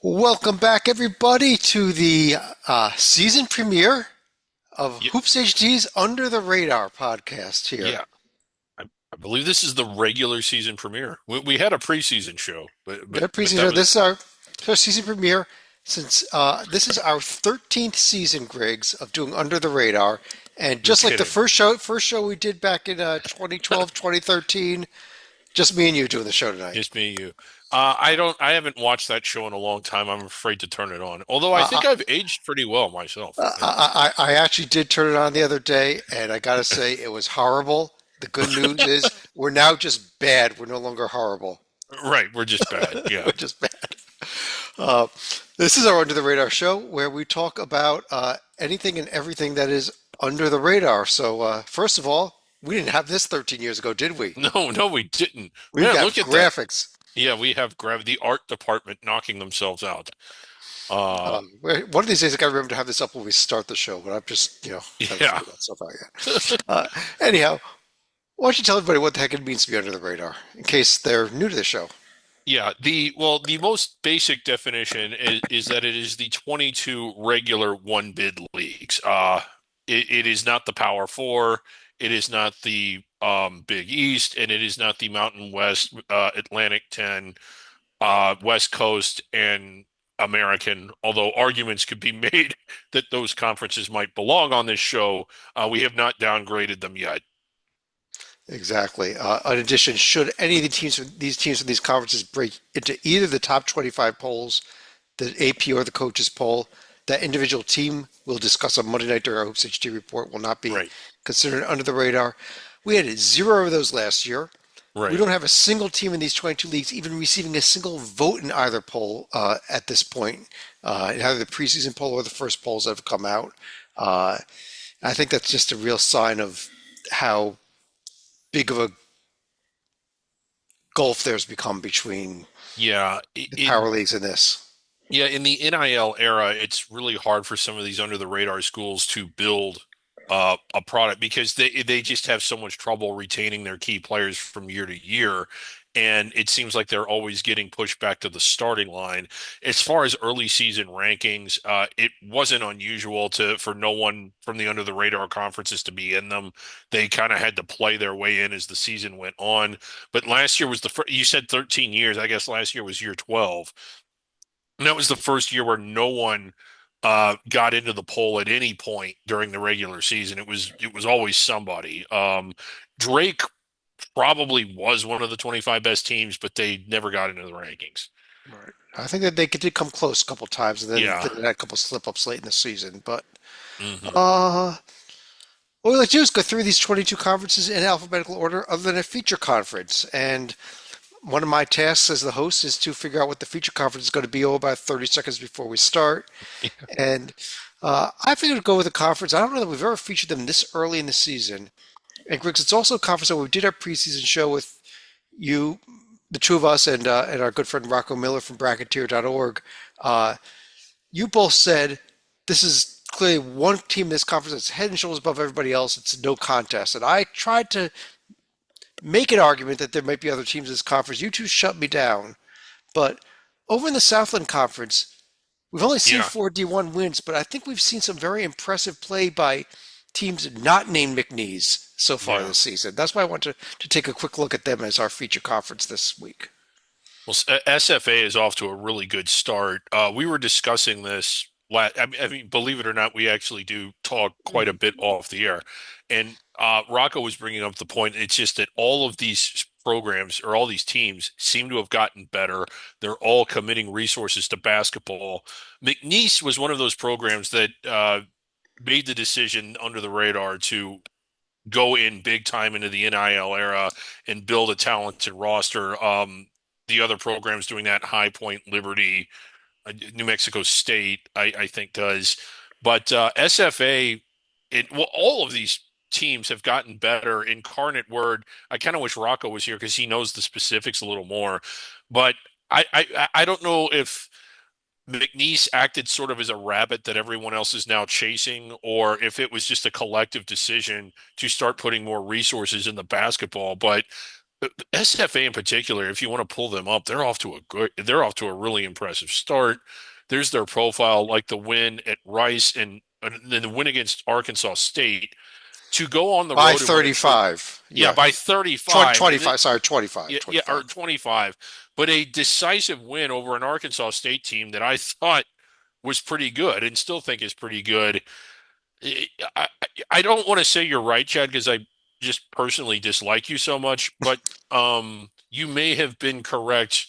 Welcome back, everybody, to the season premiere of Yeah, Hoops HD's Under the Radar podcast here. yeah. I believe this is the regular season premiere. We had a preseason show, but The but preseason that show. was This is our season premiere since this is our 13th season, Griggs, of doing Under the Radar. And you're just like the kidding. first show we did back in 2012, 2013, just me and you doing the show tonight. Just me and you. I haven't watched that show in a long time. I'm afraid to turn it on. Although I Uh, think I've aged pretty well myself. I actually did turn it on the other day, and I gotta say it was horrible. The good news is we're now just bad. We're no longer horrible. Right, we're just bad. Yeah. We're just bad. Uh, this is our Under the Radar show where we talk about anything and everything that is under the radar. So, first of all, we didn't have this 13 years ago, did we? No, no, we didn't. We've Man, got look at that. graphics. Yeah, we have the art department knocking themselves out. Uh, One of these days, I got to remember to have this up when we start the show, but I'm just, trying to yeah. figure that stuff out yet. Anyhow, why don't you tell everybody what the heck it means to be under the radar, in case they're new to the show? Yeah, the most basic definition is that it is the 22 regular one bid leagues. It is not the Power Four, it is not the Big East, and it is not the Mountain West, Atlantic 10, West Coast, and American. Although arguments could be made that those conferences might belong on this show, we have not downgraded them yet. Exactly. In addition, should any of these teams from these conferences break into either the top 25 polls, the AP or the coaches poll, that individual team we'll discuss on Monday night during our Hoops HT report will not be Right, considered under the radar. We had zero of those last year. We right. don't have a single team in these 22 leagues even receiving a single vote in either poll at this point, in either the preseason poll or the first polls that have come out. Uh, I think that's just a real sign of how big of a gulf there's become between Yeah, the power leagues and this. yeah, in the NIL era, it's really hard for some of these under the radar schools to build a product because they just have so much trouble retaining their key players from year to year. And it seems like they're always getting pushed back to the starting line. As far as early season rankings, it wasn't unusual for no one from the under the radar conferences to be in them. They kind of had to play their way in as the season went on. But last year was the first, you said 13 years. I guess last year was year 12. And that was the first year where no one got into the poll at any point during the regular season. It was always somebody. Drake probably was one of the 25 best teams, but they never got into the rankings. Right. I think that they did come close a couple times, and Yeah. then they had a couple slip ups late in the season. But Hmm. uh, what we like to do is go through these 22 conferences in alphabetical order, other than a feature conference. And one of my tasks as the host is to figure out what the feature conference is going to be about 30 seconds before we start. And I figured to go with a conference. I don't know that we've ever featured them this early in the season. And Griggs, it's also a conference that we did our preseason show with you, the two of us, and our good friend Rocco Miller from Bracketeer.org. Uh, you both said this is clearly one team in this conference that's head and shoulders above everybody else. It's no contest. And I tried to make an argument that there might be other teams in this conference. You two shut me down. But over in the Southland Conference, we've only seen Yeah. four D1 wins, but I think we've seen some very impressive play by teams not named McNeese so far Yeah. this season. That's why I want to take a quick look at them as our feature conference this week. Well, SFA is off to a really good start. We were discussing this. I mean, believe it or not, we actually do talk quite a bit off the air. And Rocco was bringing up the point. It's just that all of these programs or all these teams seem to have gotten better. They're all committing resources to basketball. McNeese was one of those programs that made the decision under the radar to go in big time into the NIL era and build a talented roster. The other programs doing that, High Point, Liberty, New Mexico State, I think does. But SFA, well, all of these teams have gotten better. Incarnate Word, I kind of wish Rocco was here because he knows the specifics a little more. But I don't know if McNeese acted sort of as a rabbit that everyone else is now chasing, or if it was just a collective decision to start putting more resources in the basketball. But SFA in particular, if you want to pull them up, they're off to a really impressive start. There's their profile, like the win at Rice and then the win against Arkansas State to go on the By road and win a true, 35. yeah, Yeah. by 35, and then 25. Sorry, 25. yeah, yeah, or 25. 25, but a decisive win over an Arkansas State team that I thought was pretty good and still think is pretty good. I, I don't want to say you're right, Chad, because I just personally dislike you so much, but you may have been correct,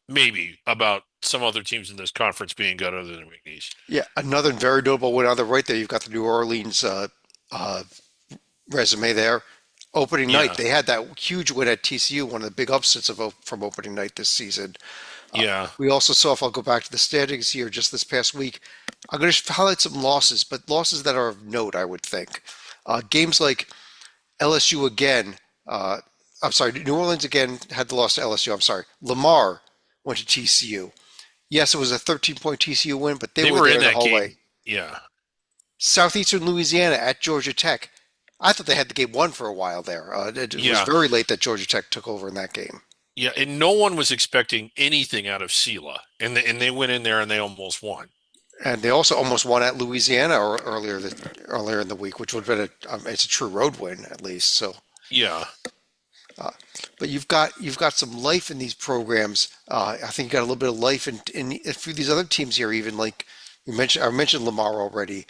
maybe, about some other teams in this conference being good other than McNeese. Yeah. Another very notable win on the right there. You've got the New Orleans uh, resume there. Opening night, Yeah, they had that huge win at TCU, one of the big upsets from opening night this season. yeah. We also saw, if I'll go back to the standings here just this past week, I'm going to highlight some losses, but losses that are of note, I would think. Games like LSU again, I'm sorry, New Orleans again had the loss to LSU. I'm sorry. Lamar went to TCU. Yes, it was a 13-point TCU win, but they They were were in there the that whole way. game. Yeah, Southeastern Louisiana at Georgia Tech. I thought they had the game won for a while there. It was yeah, very late that Georgia Tech took over in that game. yeah. And no one was expecting anything out of Sela, and they went in there and they almost won. And they also almost won at Louisiana earlier in the week, which would have been it's a true road win at least. So, Yeah, uh, but you've got some life in these programs. I think you got a little bit of life in a few of these other teams here, even like I mentioned Lamar already.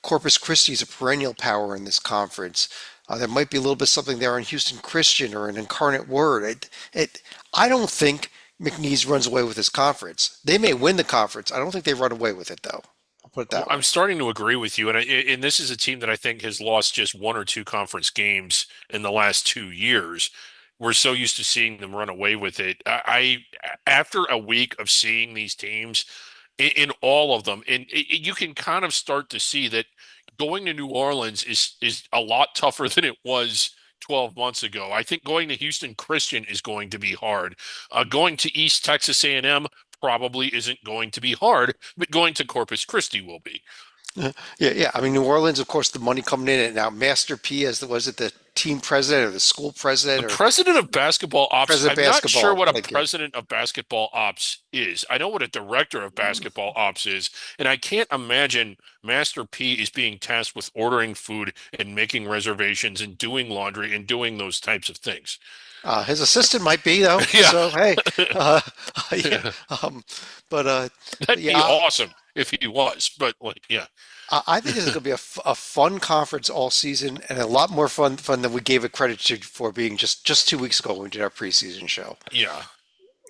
Corpus Christi is a perennial power in this conference. There might be a little bit something there in Houston Christian or an Incarnate Word. I don't think McNeese runs away with this conference. They may win the conference. I don't think they run away with it, though. I'll put it that I'm way. starting to agree with you, and this is a team that I think has lost just one or two conference games in the last 2 years. We're so used to seeing them run away with it. After a week of seeing these teams in all of them, and you can kind of start to see that going to New Orleans is a lot tougher than it was 12 months ago. I think going to Houston Christian is going to be hard. Going to East Texas A&M probably isn't going to be hard, but going to Corpus Christi will be. Yeah, yeah. I mean, New Orleans, of course, the money coming in, and now Master P as was it the team president or the school The president or president of basketball ops, president of I'm not sure basketball? what a Thank you. president of basketball ops is. I know what a director of basketball ops is, and I can't imagine Master P is being tasked with ordering food and making reservations and doing laundry and doing those types of things. His assistant might be though. Yeah, So hey, uh, yeah. Um, but that'd be yeah, awesome if he was, but like, yeah, I think this is going to be a fun conference all season and a lot more fun than we gave it credit to for being just 2 weeks ago when we did our preseason show. yeah.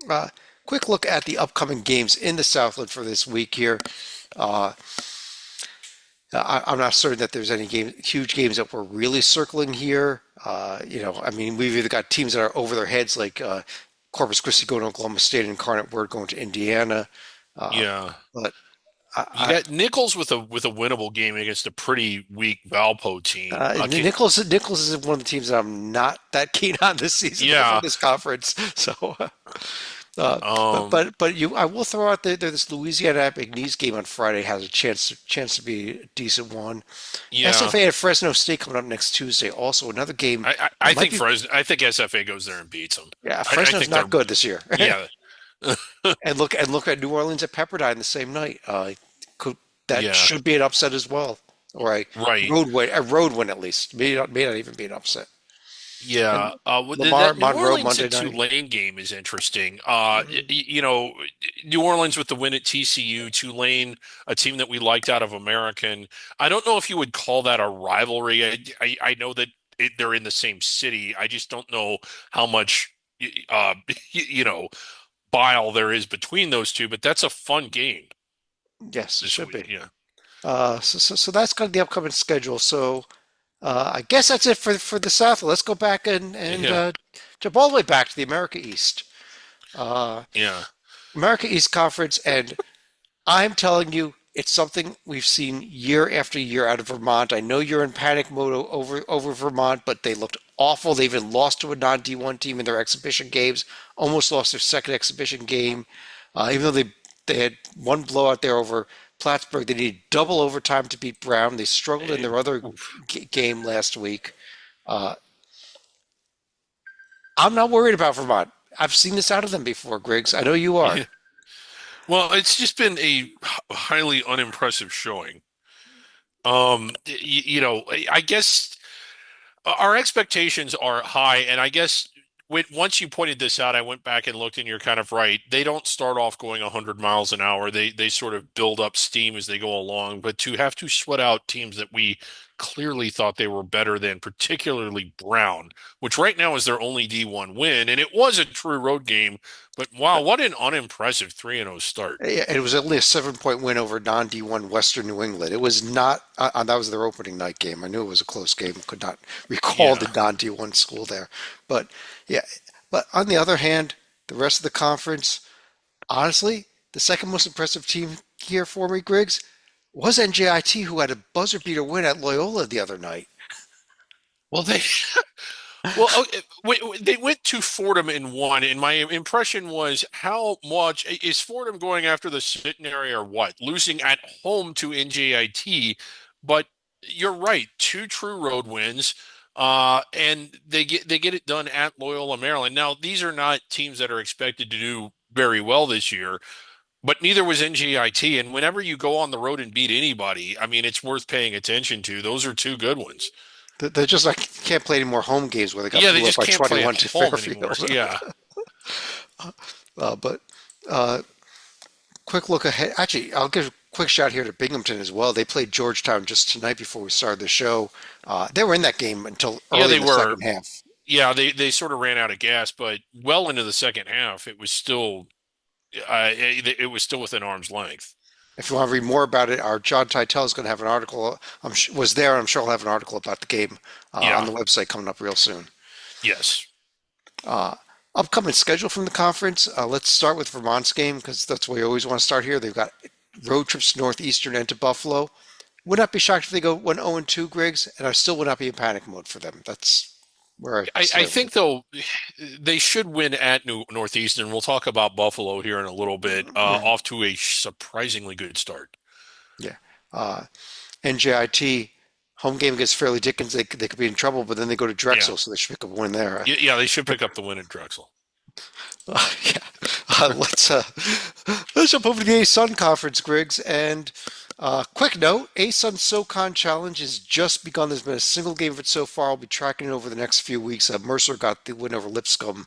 Uh, Quick look at the upcoming games in the Southland for this week here. Uh, I'm not certain that there's any huge games that we're really circling here. I mean, we've either got teams that are over their heads, like Corpus Christi going to Oklahoma State and Incarnate Word going to Indiana. Uh, Yeah. but You I, got Nichols with a winnable game against a pretty weak Valpo team. Okay. Nichols is one of the teams that I'm not that keen on this season for Yeah. this conference. So, uh, I will throw out there this Louisiana at McNeese game on Friday has a chance to be a decent one. Yeah. SFA at Fresno State coming up next Tuesday. Also another game I that might think be. I think SFA goes there and beats them. Yeah, I Fresno's think they're not good this year. yeah. And look at New Orleans at Pepperdine the same night. That Yeah. should be an upset as well, or a Right. road win at least. May not even be an upset. And Yeah. Lamar That New Monroe Orleans Monday and night. Tulane game is interesting. Mhm. New Orleans with the win at TCU, Tulane, a team that we liked out of American. I don't know if you would call that a rivalry. I know that they're in the same city. I just don't know how much, uh, you know, bile there is between those two, but that's a fun game Yes, it this should week. be. Yeah. So that's kind of the upcoming schedule. So I guess that's it for the South. Let's go back and Yeah. jump all the way back to the America East. Uh, Yeah. America East Conference, and I'm telling you, it's something we've seen year after year out of Vermont. I know you're in panic mode over Vermont, but they looked awful. They even lost to a non-D1 team in their exhibition games. Almost lost their second exhibition game, even though they had one blowout there over Plattsburgh. They needed double overtime to beat Brown. They struggled in their other Oof. game last week. Uh, I'm not worried about Vermont. I've seen this out of them before, Griggs. I know you are. Well, it's just been a highly unimpressive showing. I guess our expectations are high, and I guess once you pointed this out, I went back and looked, and you're kind of right. They don't start off going 100 miles an hour. They sort of build up steam as they go along. But to have to sweat out teams that we clearly thought they were better than, particularly Brown, which right now is their only D1 win, and it was a true road game. But wow, what an unimpressive 3-0 start. Yeah, it was only a 7-point win over non D1 Western New England. It was not, that was their opening night game. I knew it was a close game. Could not recall the Yeah. non D1 school there. But yeah, but on the other hand, the rest of the conference, honestly, the second most impressive team here for me, Griggs, was NJIT, who had a buzzer beater win at Loyola the other night. Well, well, okay, they went to Fordham and won, and my impression was how much is Fordham going after the centenary or what? Losing at home to NJIT, but you're right, two true road wins, and they get it done at Loyola, Maryland. Now, these are not teams that are expected to do very well this year, but neither was NJIT. And whenever you go on the road and beat anybody, I mean, it's worth paying attention to. Those are two good ones. They're just like can't play any more home games where they got Yeah, they blew up just by can't play at 21 to home anymore. Fairfield. Yeah. But uh, quick look ahead. Actually, I'll give a quick shout here to Binghamton as well. They played Georgetown just tonight before we started the show. They were in that game until Yeah, early they in the were. second half. Yeah, they sort of ran out of gas, but well into the second half, it was still within arm's length. If you want to read more about it, our John Titel is going to have an article. Was there, and I'm sure he'll have an article about the game on Yeah. the website coming up real soon. Yes. Uh, Upcoming schedule from the conference. Let's start with Vermont's game because that's where we always want to start here. They've got road trips to Northeastern and to Buffalo. Would not be shocked if they go 1-0-2, Griggs, and I still would not be in panic mode for them. That's where I I stand with it. think though they should win at Northeastern. We'll talk about Buffalo here in a little bit. Yeah, Off to a surprisingly good start. yeah. Uh, NJIT home game against Fairleigh Dickens, they could be in trouble, but then they go to Yeah. Drexel, so they should pick up a win there. Yeah, they should pick up the win at Drexel. Yeah. Let's jump over to the ASUN conference, Griggs. And quick note: ASUN SoCon Challenge has just begun. There's been a single game of it so far. I'll be tracking it over the next few weeks. Mercer got the win over Lipscomb,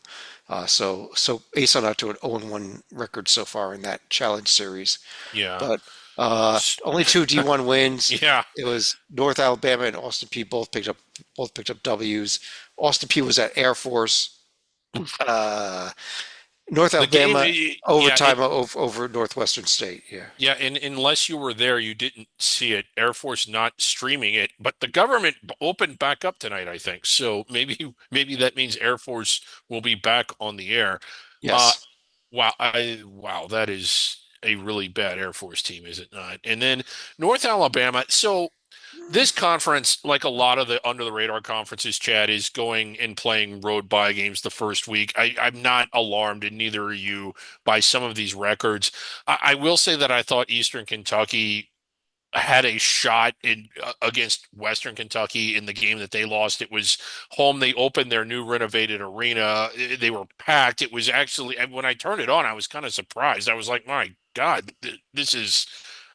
so ASUN out to an 0-1 record so far in that challenge series. Yeah. But only two D1 wins. Yeah. It was North Alabama and Austin P both picked up W's. Austin P was at Air Force. Uh, North The game, Alabama yeah, overtime over Northwestern State. Yeah. yeah, and unless you were there, you didn't see it. Air Force not streaming it, but the government opened back up tonight, I think. So maybe that means Air Force will be back on the air. Uh, Yes. wow, that is a really bad Air Force team, is it not? And then North Alabama. So this conference, like a lot of the under the radar conferences, Chad, is going and playing road bye games the first week. I'm not alarmed, and neither are you, by some of these records. I will say that I thought Eastern Kentucky had a shot in against Western Kentucky in the game that they lost. It was home. They opened their new renovated arena. They were packed. It was actually, and when I turned it on, I was kind of surprised. I was like, my God, this is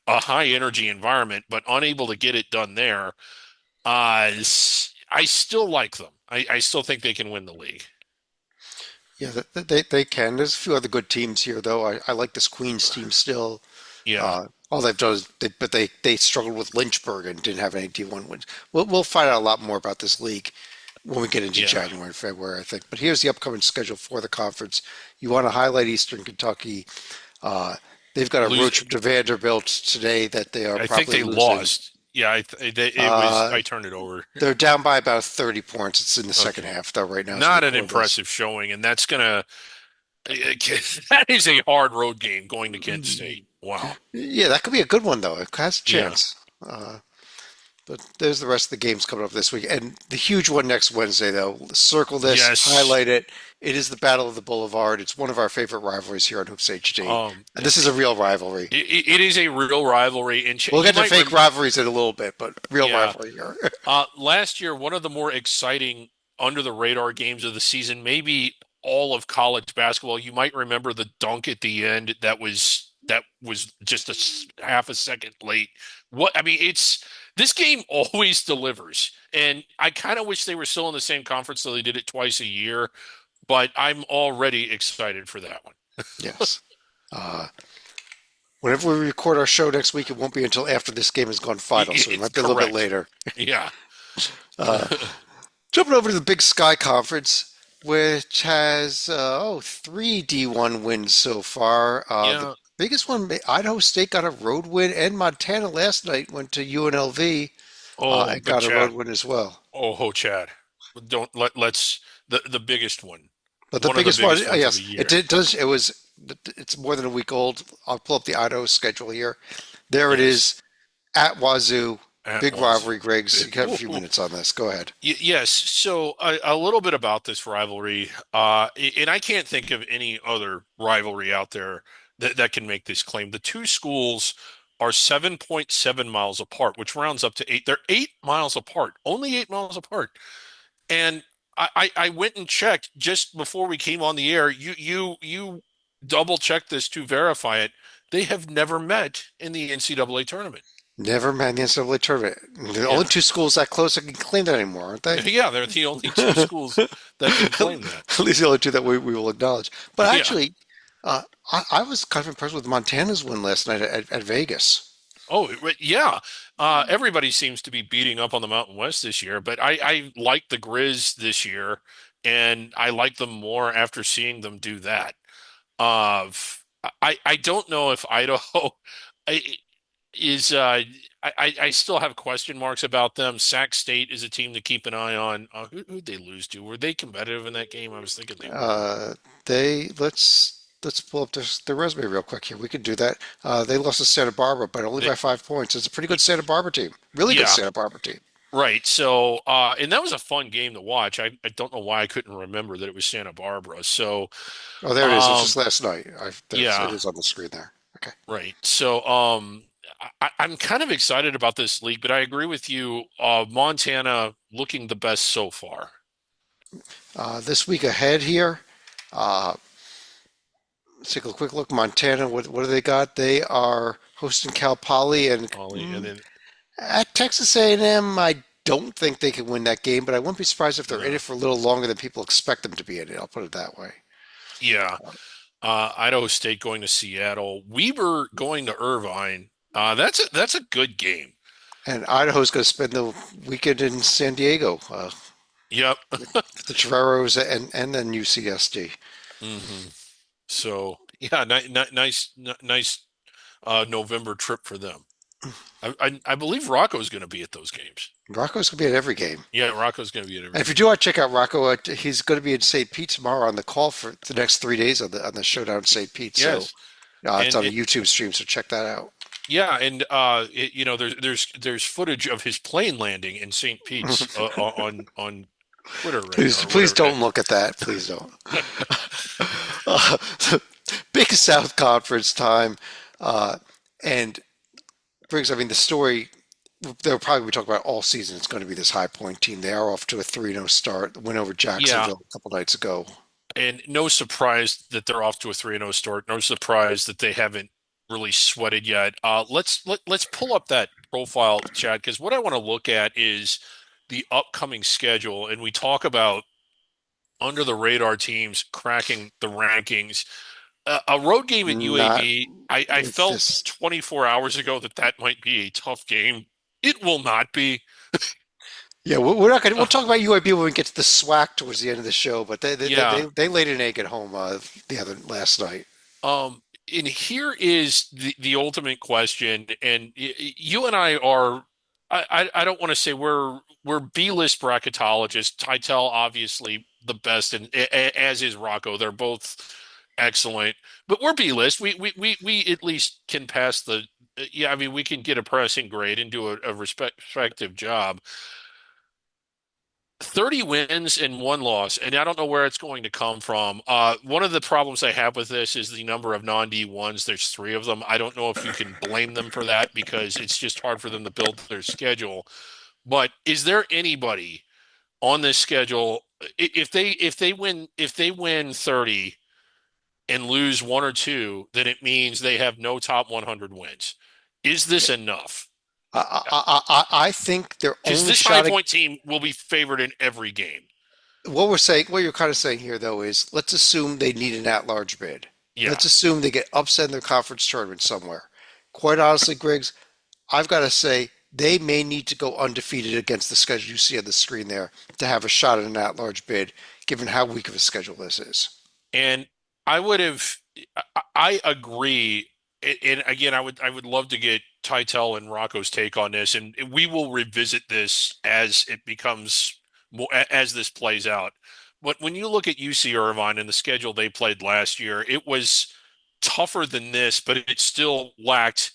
a high energy environment, but unable to get it done there. I still like them. I still think they can win the league. Yeah, they can. There's a few other good teams here, though. I like this Queens team still. Yeah. All they've done is, they struggled with Lynchburg and didn't have any D1 wins. We'll find out a lot more about this league when we get into Yeah. January and February, I think. But here's the upcoming schedule for the conference. You want to highlight Eastern Kentucky. Uh, they've got a road Lose. trip to Vanderbilt today that they are I think probably they losing. lost. Yeah. It was. Uh, I turned it over. they're down by about 30 points. It's in the second Okay. half, though, right now as we Not an record this. impressive showing, and that's gonna. That is a hard road game going to Kent State. Wow. Yeah, that could be a good one, though. It has a Yeah. chance. Uh, but there's the rest of the games coming up this week. And the huge one next Wednesday, though. Circle this, Yes. highlight it. It is the Battle of the Boulevard. It's one of our favorite rivalries here on Hoops HD. Um. And this is a real rivalry. It is a real rivalry, and We'll you get to might fake rivalries in a little bit, but real yeah. rivalry here. Last year, one of the more exciting under the radar games of the season, maybe all of college basketball. You might remember the dunk at the end that was just half a second late. What I mean, it's this game always delivers, and I kind of wish they were still in the same conference so they did it twice a year. But I'm already excited for that one. Yes. Uh, Whenever we record our show next week, it won't be until after this game has gone final, so it It's might be a little bit correct. later. Yeah. Uh, Jumping over to the Big Sky Conference, which has three D1 wins so far. The Yeah. biggest one, Idaho State got a road win, and Montana last night went to UNLV Oh, and but got a road Chad. win as well. Chad. Don't let's the biggest one. But the One of the biggest one, biggest ones of yes, the year. it's more than a week old. I'll pull up the Idaho schedule here. There it Yes. is at Wazoo. At Big rivalry, Wazoo. Griggs. You Big. have a few minutes on this. Go ahead. Yes. So a little bit about this rivalry. And I can't think of any other rivalry out there that can make this claim. The two schools are 7.7 miles apart, which rounds up to eight. They're 8 miles apart, only 8 miles apart. And I went and checked just before we came on the air. You double checked this to verify it. They have never met in the NCAA tournament. Never mind the NCAA tournament. The only Yeah. two schools that close that can claim that anymore, aren't they? Yeah, they're the only two schools that can claim that. At least the only two that we will acknowledge. But Yeah. actually, I was kind of impressed with Montana's win last night at Vegas. Oh, yeah. Everybody seems to be beating up on the Mountain West this year, but I like the Grizz this year, and I like them more after seeing them do that. I don't know if Idaho I- is I still have question marks about them. Sac State is a team to keep an eye on. Who'd they lose to? Were they competitive in that game? I was thinking they were. Uh, they let's pull up their resume real quick here. We could do that. They lost to Santa Barbara, but only They, by 5 points. It's a pretty good Santa Barbara team. Really good yeah, Santa Barbara team. right. So, and that was a fun game to watch. I don't know why I couldn't remember that it was Santa Barbara. So, Oh, there it is. It was just um, last night. It yeah, is on the screen there. Okay. right. So, I'm kind of excited about this league, but I agree with you. Montana looking the best so far. This week ahead here. Uh, let's take a quick look. Montana, what do they got? They are hosting Cal Poly and Ollie, and then at Texas A&M. I don't think they can win that game, but I wouldn't be surprised if they're in no, it for a little longer than people expect them to be in it. I'll put it that way. yeah. Idaho State going to Seattle. Weber going to Irvine. That's a good game. And Idaho's going to spend the weekend in San Diego, Yep. the Toreros and then UCSD. hmm So yeah, nice November trip for them. I believe Rocco's going to be at those games. Rocco's going to be at every game. Yeah, Rocco's going to be at And every if you game. do want to check out Rocco, he's going to be in St. Pete tomorrow on the call for the next 3 days on the showdown in St. Pete. So Yes, it's and on a it, YouTube stream, so check that out. yeah, and there's footage of his plane landing in St. Pete's on Twitter right now or Please whatever. don't look at that. Please don't. Uh, Big South Conference time, and Briggs. I mean, the story they'll probably be talking about all season. It's going to be this High Point team. They are off to a 3-0 start. The win over Yeah, Jacksonville a couple nights ago. and no surprise that they're off to a 3-0 start. No surprise that they haven't really sweated yet. Let's pull up that profile, Chad, because what I want to look at is the upcoming schedule, and we talk about under the radar teams cracking the rankings. A road game at Not UAB, I with felt this. 24 hours ago that might be a tough game. It will not be. Yeah, we're not going to. Uh, We'll talk about UAB when we get to the SWAC towards the end of the show. But yeah. they laid an egg at home last night. And here is the ultimate question, and you and I are. I don't want to say we're B-list bracketologists. Tytel obviously the best, and as is Rocco. They're both excellent, but we're B-list. We at least can pass the. Yeah, I mean we can get a passing grade and do a respective job. 30 wins and one loss, and I don't know where it's going to come from. One of the problems I have with this is the number of non-D1s. There's three of them. I don't know if you can blame them for that because it's just hard for them to build their schedule. But is there anybody on this schedule, if they win 30 and lose one or two, then it means they have no top 100 wins. Is this enough? I think their Because only this High shot at Point team will be favored in every game. what you're kind of saying here though is let's assume they need an at-large bid. Yeah. Let's assume they get upset in their conference tournament somewhere. Quite honestly, Griggs, I've got to say they may need to go undefeated against the schedule you see on the screen there to have a shot at an at-large bid, given how weak of a schedule this is. And I would have, I agree. And again, I would love to get Titel and Rocco's take on this, and we will revisit this as it becomes more as this plays out. But when you look at UC Irvine and the schedule they played last year, it was tougher than this, but it still lacked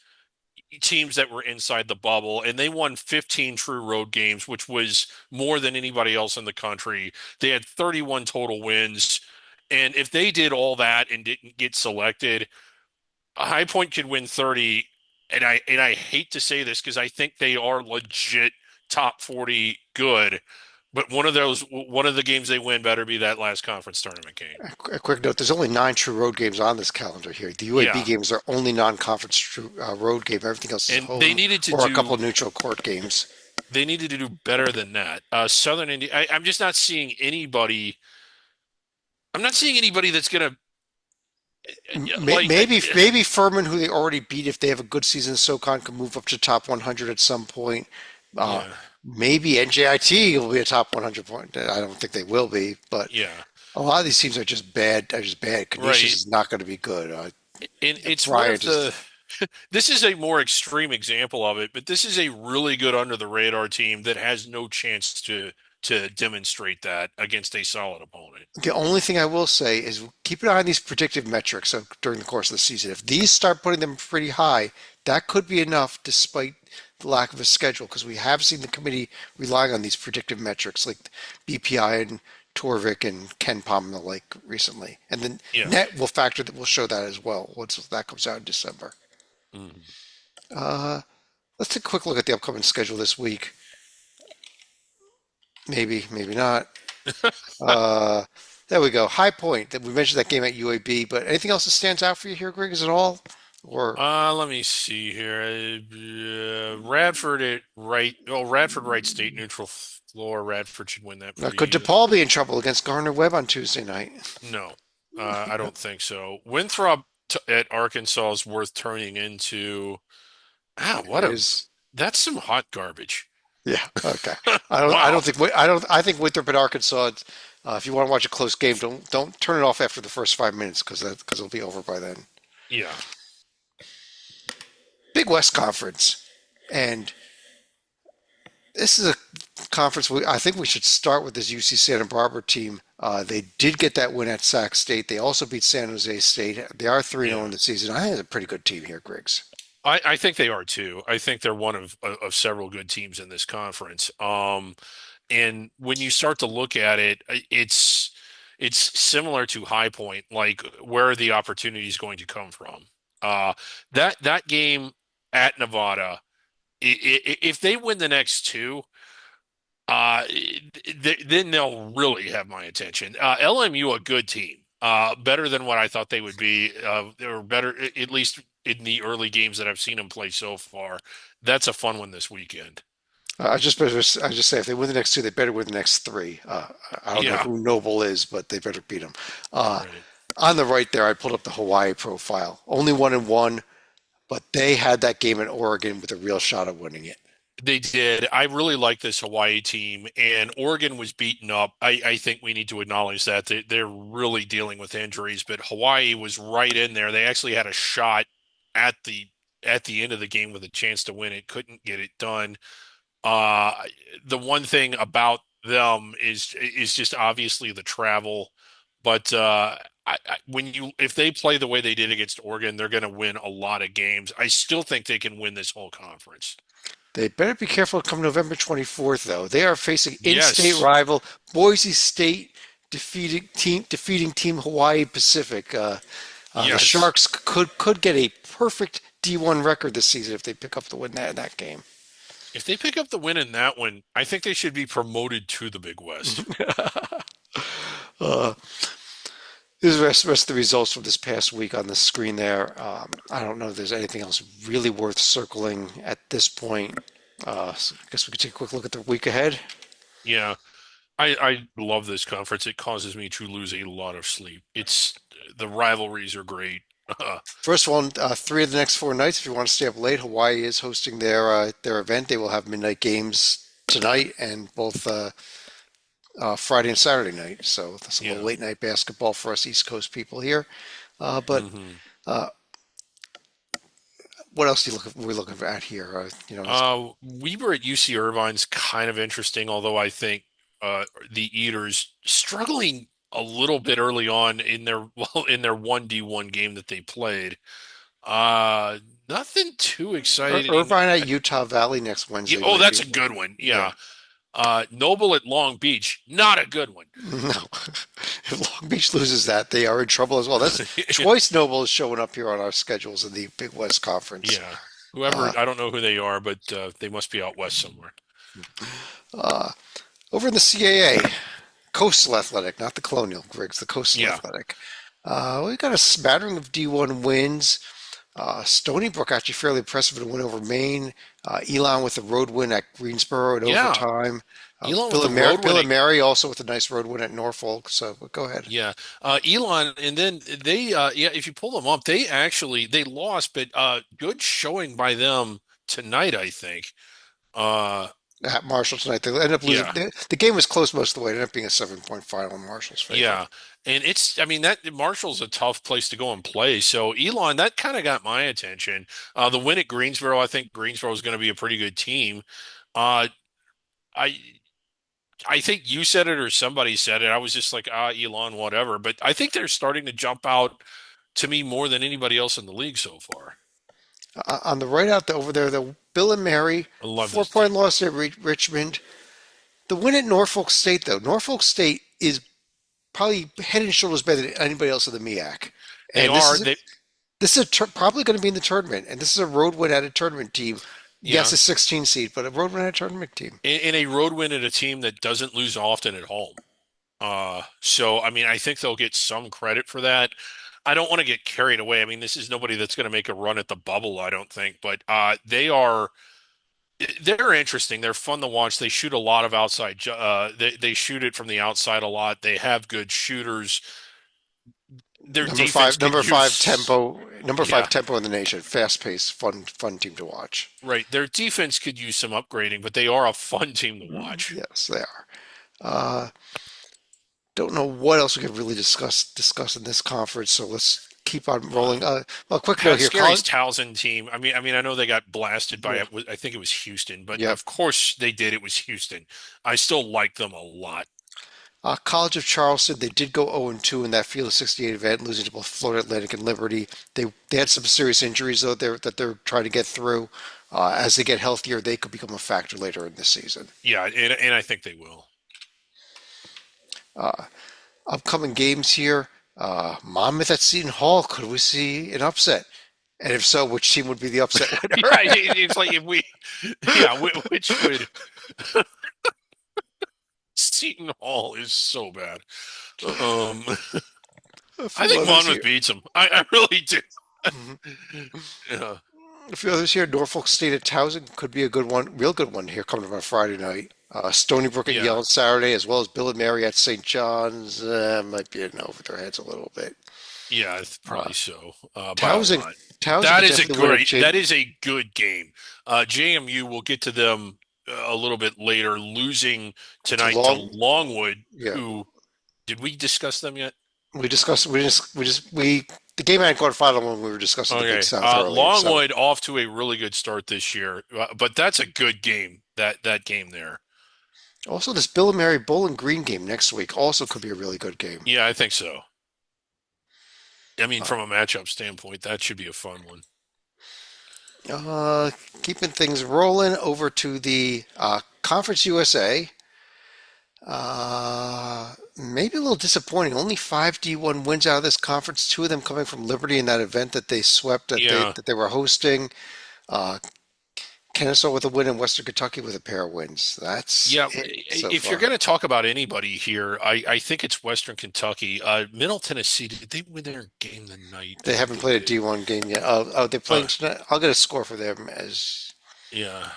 teams that were inside the bubble, and they won 15 true road games, which was more than anybody else in the country. They had 31 total wins. And if they did all that and didn't get selected, High Point could win 30. And I hate to say this because I think they are legit top 40 good. But one of the games they win better be that last conference tournament game. A quick note: there's only 9 true road games on this calendar here. The UAB Yeah. games are only non-conference true, road game. Everything else is And they home needed to or a couple do of neutral court games. they needed to do better than that. Southern India, I'm just not seeing anybody. I'm not seeing anybody that's gonna like Maybe Furman, who they already beat, if they have a good season, SoCon can move up to top 100 at some point. Uh, yeah, Maybe NJIT will be a top 100 point. I don't think they will be, but yeah. a lot of these teams are just bad. Are just bad. Canisius Right. is not going to be good. And it's one of Bryant is the this is a more extreme example of it, but this is a really good under the radar team that has no chance to demonstrate that against a solid opponent. the only thing I will say is keep an eye on these predictive metrics during the course of the season. If these start putting them pretty high, that could be enough despite the lack of a schedule because we have seen the committee relying on these predictive metrics like BPI and Torvik and Ken Palm and the like recently. And then Yeah. net will factor that will show that as well once that comes out in December. Mhm. Uh, let's take a quick look at the upcoming schedule this week. Maybe, maybe not. Uh, there we go. High Point. That we mentioned that game at UAB, but anything else that stands out for you here, Greg? Is it all? Or Let me see here. Radford at right. Oh, Radford Wright State neutral floor. Radford should win that pretty could easily. DePaul be in trouble against Gardner Webb on Tuesday night? No, I don't think so. Winthrop at Arkansas is worth turning into. It is. That's some hot garbage. Yeah. Okay. Wow. I think Winthrop at Arkansas. If you want to watch a close game, don't turn it off after the first 5 minutes because it'll be over by then. Yeah. Big West Conference, and this is a conference I think we should start with this UC Santa Barbara team. They did get that win at Sac State. They also beat San Jose State. They are 3-0 Yeah. in the season. I think it's a pretty good team here, Griggs. I think they are too. I think they're one of several good teams in this conference. And when you start to look at it, it's similar to High Point, like where are the opportunities going to come from? Uh, that game at Nevada, if they win the next two, then they'll really have my attention. LMU, a good team, better than what I thought they would be. They were better, at least in the early games that I've seen them play so far. That's a fun one this weekend. I just say if they win the next two, they better win the next three. I don't know Yeah, who Noble is, but they better beat him. Uh, right. on the right there, I pulled up the Hawaii profile. Only 1-1, but they had that game in Oregon with a real shot of winning it. They did. I really like this Hawaii team, and Oregon was beaten up. I think we need to acknowledge that they're really dealing with injuries, but Hawaii was right in there. They actually had a shot at the end of the game with a chance to win it, couldn't get it done. Uh, the one thing about them is just obviously the travel, but when if they play the way they did against Oregon, they're going to win a lot of games. I still think they can win this whole conference. They better be careful come November 24th, though. They are facing in-state Yes, rival Boise State defeating team Hawaii Pacific. The yes. Sharks could get a perfect D1 record this season if they pick up the win in that game. If they pick up the win in that one, I think they should be promoted to the Big West. Uh, This is rest of the results from this past week on the screen there. I don't know if there's anything else really worth circling at this point. So I guess we could take a quick look at the week ahead. Yeah, I love this conference. It causes me to lose a lot of sleep. It's the rivalries are great. First one, three of the next four nights. If you want to stay up late, Hawaii is hosting their event. They will have midnight games tonight and both Friday and Saturday night. So that's a little Yeah. late night basketball for us East Coast people here. But hmm uh, what else we're looking at here? We were at UC Irvine's kind of interesting, although I think the Eaters struggling a little bit early on in their well in their 1D1 game that they played. Nothing too exciting. Irvine at Utah Valley next Yeah, Wednesday oh, might that's be. a good one. Yeah. Yeah. Noble at Long Beach, not a good one. No. If Long Beach loses that, they are in trouble as well. That's twice Noble is showing up here on our schedules in the Big West Conference. Yeah. Whoever, Uh, I don't know who they are, but they must be out west somewhere. uh, Over in the CAA, Coastal Athletic, not the Colonial Griggs, the Coastal Yeah. Athletic. We got a smattering of D1 wins. Stony Brook actually fairly impressive in a win over Maine. Elon with a road win at Greensboro in Yeah. overtime. Elon with the road Bill and winning. Mary also with a nice road win at Norfolk. So go ahead. Yeah. Elon, and then they, yeah, if you pull them up, they lost, but good showing by them tonight, I think. Uh, At Marshall tonight. They ended up losing. yeah. The game was close most of the way. It ended up being a 7-point final in Marshall's favor. Yeah. And I mean, that Marshall's a tough place to go and play. So Elon, that kind of got my attention. The win at Greensboro, I think Greensboro is going to be a pretty good team. Uh, I I think you said it or somebody said it. I was just like, Elon, whatever. But I think they're starting to jump out to me more than anybody else in the league so far. On the right out over there, the Bill and Mary I love this 4-point team. loss at Richmond. The win at Norfolk State, though, Norfolk State is probably head and shoulders better than anybody else in the MEAC. They And are they this is probably going to be in the tournament. And this is a road win at a tournament team. Yes, yeah. a 16 seed, but a road win at a tournament team. In a road win at a team that doesn't lose often at home. So I mean, I think they'll get some credit for that. I don't want to get carried away. I mean, this is nobody that's going to make a run at the bubble, I don't think, but they're interesting. They're fun to watch. They shoot a lot of outside. They shoot it from the outside a lot. They have good shooters. Their defense could Number five use, tempo, number five yeah, tempo in the nation. Fast paced, fun team to watch. right. Their defense could use some upgrading, but they are a fun team to watch. Yes, they are. Uh, don't know what else we could really discuss in this conference. So let's keep on rolling. Well, quick note Pat here, Scary's college. Towson team. I know they got blasted by Yeah, it. I think it was Houston, but yeah. of course they did. It was Houston. I still like them a lot. College of Charleston. They did go 0-2 in that Field of 68 event, losing to both Florida Atlantic and Liberty. They had some serious injuries though that they're trying to get through. As they get healthier, they could become a factor later in this season. Yeah, and I think they will. Uh, Upcoming games here. Monmouth at Seton Hall. Could we see an upset? And if so, which team would be the upset winner? Yeah, it's like if we, yeah, which would Seton Hall is so bad. Um, A I few think others Monmouth here. beats them. I really do. Mhm. Yeah, A few others here. Norfolk State at Towson could be a good one, real good one here coming up on Friday night. Stony Brook at yeah, Yale on Saturday, as well as Bill and Mary at St. John's. Might be in over their heads a little bit. yeah, Uh, probably so. By a Towson, lot. Towson could definitely win a That is a good game. JMU, we'll get to them a little bit later, losing to tonight to long. Longwood, Yeah, who did we discuss them yet? we discussed. We the game had quarterfinal when we were discussing the Big Okay. South earlier. So Longwood off to a really good start this year, but that's a good game. That game there. also this Bill and Mary Bowling Green game next week also could be a really good game. Yeah, I think so. I mean, Uh, from a matchup standpoint, that should be a fun one. uh, Keeping things rolling over to the Conference USA. Maybe a little disappointing. Only five D1 wins out of this conference. Two of them coming from Liberty in that event that they swept Yeah, that they were hosting. Uh, Kennesaw with a win and Western Kentucky with a pair of wins. That's Yeah, it so if you're far. going to talk about anybody here, I think it's Western Kentucky. Middle Tennessee, did they win their game the night? I They think haven't they played a did. D1 game yet. Oh, they're playing Uh, tonight. I'll get a score for them as yeah.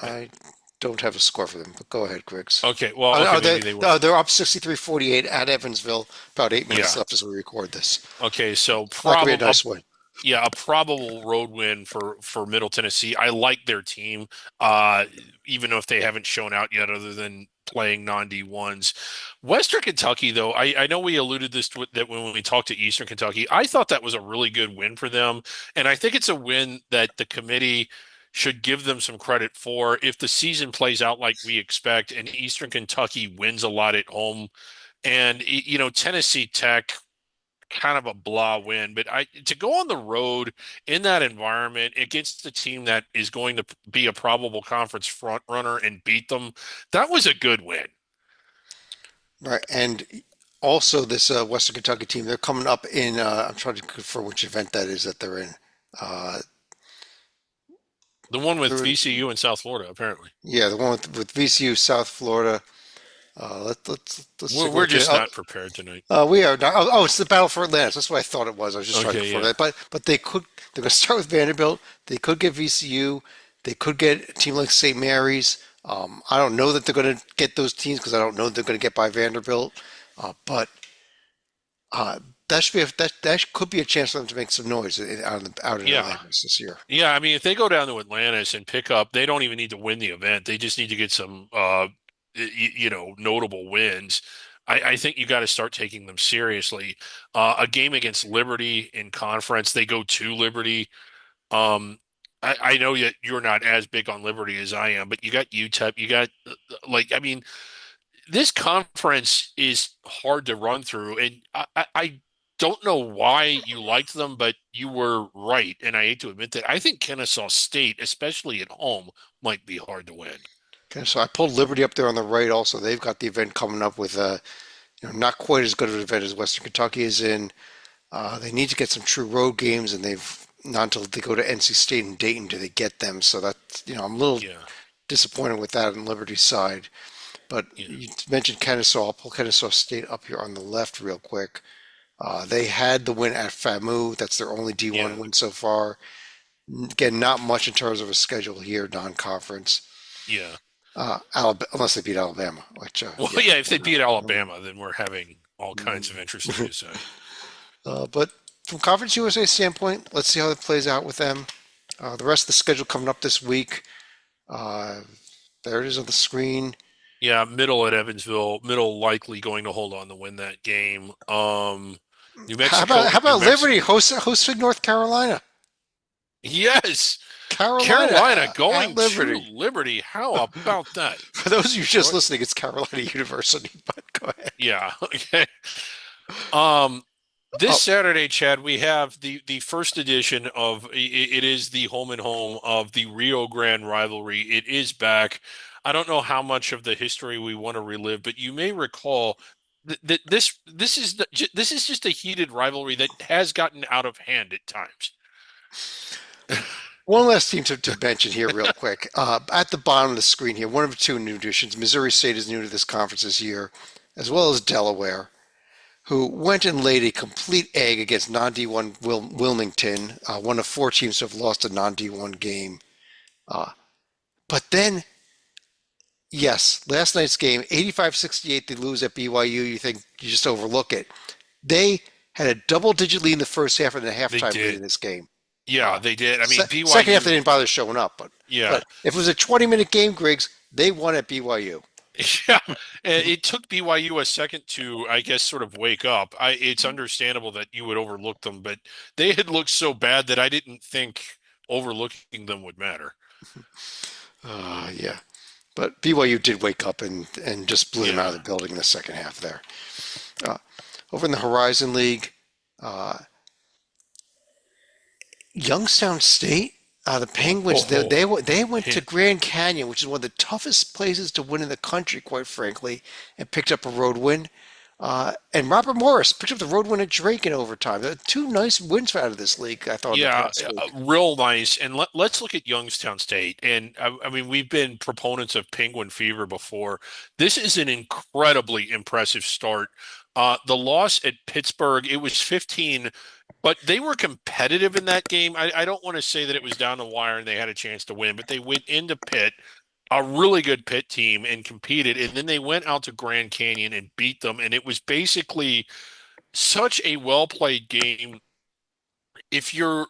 I don't have a score for them, but go ahead, Griggs. Okay, well, okay, Are maybe they? they were. Oh, they're up 63-48 at Evansville. About 8 minutes Yeah. left as we record this. Okay, so That could be a probably nice win. yeah, a probable road win for Middle Tennessee. I like their team, uh, even if they haven't shown out yet, other than playing non-D1s. Western Kentucky, though, I know we alluded this to that when we talked to Eastern Kentucky. I thought that was a really good win for them, and I think it's a win that the committee should give them some credit for. If the season plays out like we expect, and Eastern Kentucky wins a lot at home, and Tennessee Tech kind of a blah win, but I to go on the road in that environment against a team that is going to be a probable conference front runner and beat them, that was a good win. Right. And also, this Western Kentucky team, they're coming up in, I'm trying to confirm which event that is that they're in. Uh, The one with they're in, VCU and South Florida, apparently. yeah, the one with VCU, South Florida. Let's We're take a we're look at. just not prepared tonight. We are not. It's the Battle for Atlantis. That's what I thought it was. I was just trying to Okay, confirm yeah, that. But they could. They're going to start with Vanderbilt. They could get VCU. They could get a team like St. Mary's. I don't know that they're going to get those teams because I don't know that they're going to get by Vanderbilt. But uh, that should be that could be a chance for them to make some noise out in yeah, Atlantis this year. yeah. I mean, if they go down to Atlantis and pick up, they don't even need to win the event. They just need to get some, notable wins. I think you got to start taking them seriously. A game against Liberty in conference, they go to Liberty. Um, I know that you're not as big on Liberty as I am, but you got UTEP, you got I mean, this conference is hard to run through, and I don't know why you liked them, but you were right, and I hate to admit that. I think Kennesaw State, especially at home, might be hard to win. Okay, so I pulled Liberty up there on the right. Also, they've got the event coming up with not quite as good of an event as Western Kentucky is in. They need to get some true road games, and they've not until they go to NC State and Dayton do they get them. So that's I'm a little Yeah, disappointed with that on Liberty's side. But yeah, you mentioned Kennesaw. I'll pull Kennesaw State up here on the left real quick. They had the win at FAMU. That's their only yeah, D1 win so far. Again, not much in terms of a schedule here, non-conference. yeah. Alabama, unless they beat Alabama, which Well, yeah, yeah, if they why beat not? Alabama, then we're having all kinds of interesting to say. But from Conference USA standpoint, let's see how it plays out with them. The rest of the schedule coming up this week. Uh, there it is on the screen. Yeah, middle at Evansville, middle likely going to hold on to win that game. New Mexico, How New about Liberty Mexico. hosting North Carolina? Yes, Carolina Carolina at going to Liberty. Liberty. How about that? For those of you just What? listening, it's Carolina University. But go ahead. Yeah. Okay. Um, this Oh, Saturday, Chad, we have the first edition of it is the home and home of the Rio Grande rivalry. It is back. I don't know how much of the history we want to relive, but you may recall that this is just a heated rivalry that has gotten out of hand at times. one last team to mention here, real quick. At the bottom of the screen here, one of two new additions. Missouri State is new to this conference this year, as well as Delaware, who went and laid a complete egg against non-D1 Wilmington, one of four teams to have lost a non-D1 game. Uh, but then, yes, last night's game, 85-68, they lose at BYU. You think you just overlook it. They had a double-digit lead in the first half and a They halftime lead did. in this game. Yeah, they did. I mean, Second half, they BYU, didn't bother showing up. yeah. But if it was a 20-minute game, Griggs, they won at BYU. Yeah, it took BYU a second to, I guess, sort of wake up. It's understandable that you would overlook them, but they had looked so bad that I didn't think overlooking them would matter. Yeah. But BYU did wake up and just blew them out of Yeah. the building in the second half there. Uh, Over in the Horizon League, uh, Youngstown State, the Penguins, Oh, they went to man. Grand Canyon, which is one of the toughest places to win in the country, quite frankly, and picked up a road win. And Robert Morris picked up the road win at Drake in overtime. Two nice wins out of this league, I thought, in the Yeah, past week. real nice. And let's look at Youngstown State. And I mean, we've been proponents of Penguin Fever before. This is an incredibly impressive start. The loss at Pittsburgh, it was 15, but they were competitive in that game. I don't want to say that it was down the wire and they had a chance to win, but they went into Pitt, a really good Pitt team, and competed. And then they went out to Grand Canyon and beat them. And it was basically such a well played game. If you're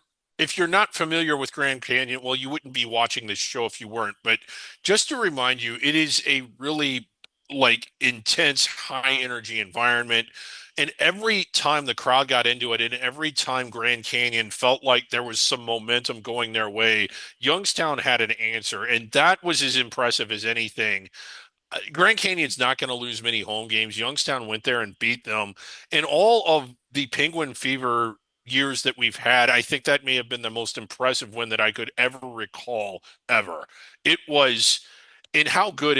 not familiar with Grand Canyon, well, you wouldn't be watching this show if you weren't. But just to remind you, it is a really like intense, high energy environment. And every time the crowd got into it, and every time Grand Canyon felt like there was some momentum going their way, Youngstown had an answer. And that was as impressive as anything. Grand Canyon's not going to lose many home games. Youngstown went there and beat them. In all of the Penguin Fever years that we've had, I think that may have been the most impressive win that I could ever recall ever. It was, and how good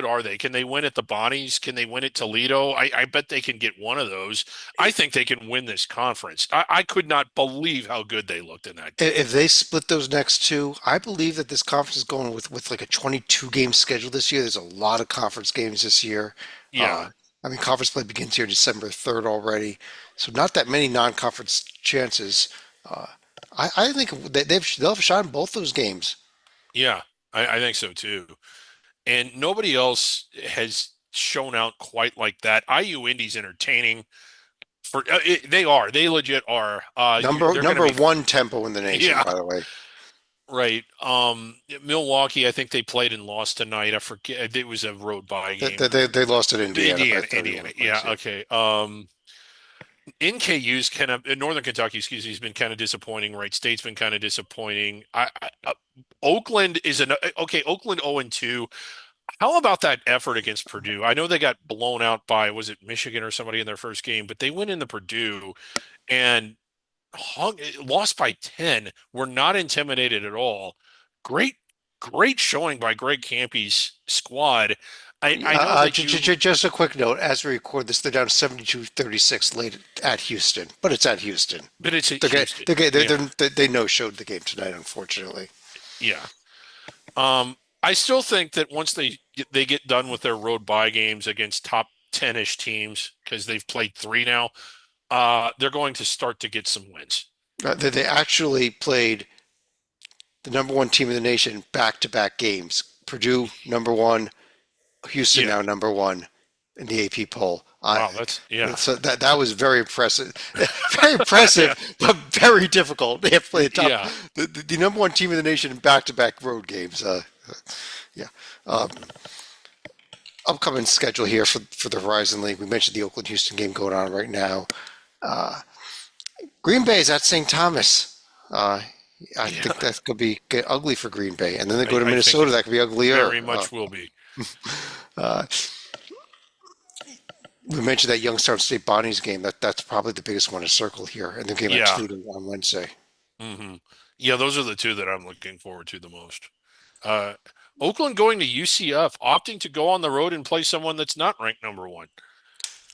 are they? Can they win at the Bonnies? Can they win at Toledo? I bet they can get one of those. I think they can win this conference. I could not believe how good they looked in that game. If they split those next two, I believe that this conference is going with like a 22 game schedule this year. There's a lot of conference games this year. Yeah. Uh, I mean, conference play begins here December 3rd already, so not that many non-conference chances. Uh, I think they'll have a shot in both those games. Yeah, I think so too. And nobody else has shown out quite like that. IU Indy's entertaining they legit are. Number They're going to number be one tempo in the nation, yeah, by the way. right. Milwaukee, I think they played and lost tonight. I forget it was a road bye They, game. they lost at Indiana by Indiana. 31 Yeah, points. Yeah. okay. NKU's kind of in Northern Kentucky, excuse me, has been kind of disappointing. Right, State's been kind of disappointing. Oakland is an okay. Oakland 0-2. How about that effort against Purdue? I know they got blown out by, was it Michigan or somebody in their first game, but they went into Purdue and lost by 10. Were not intimidated at all. Great, great showing by Greg Campy's squad. I know that you, Just a quick note, as we record this, they're down 72-36 late at Houston, but it's at Houston. but it's at They Houston. Yeah, they no showed the game tonight, unfortunately. yeah. I still think that once they get done with their road bye games against top 10-ish teams, because they've played three now, they're going to start to get some wins. They actually played the number one team in the nation back-to-back games. Purdue number one, Houston Yeah. now number one in the AP poll. Wow, that's yeah. So that was very impressive, very impressive, Yeah. but very difficult. They have to play Yeah. the number one team in the nation in back-to-back road games. Yeah. Um, Upcoming schedule here for the Horizon League. We mentioned the Oakland Houston game going on right now. Uh, Green Bay is at St. Thomas. I think Yeah. that could get ugly for Green Bay, and then they go to I think Minnesota. it That could be uglier. very much will be. Uh, we mentioned that Youngstown State Bonnie's game. That's probably the biggest one to circle here, and the game at Yeah. Toledo on Wednesday. Yeah, those are the two that I'm looking forward to the most. Uh, Oakland going to UCF, opting to go on the road and play someone that's not ranked number one.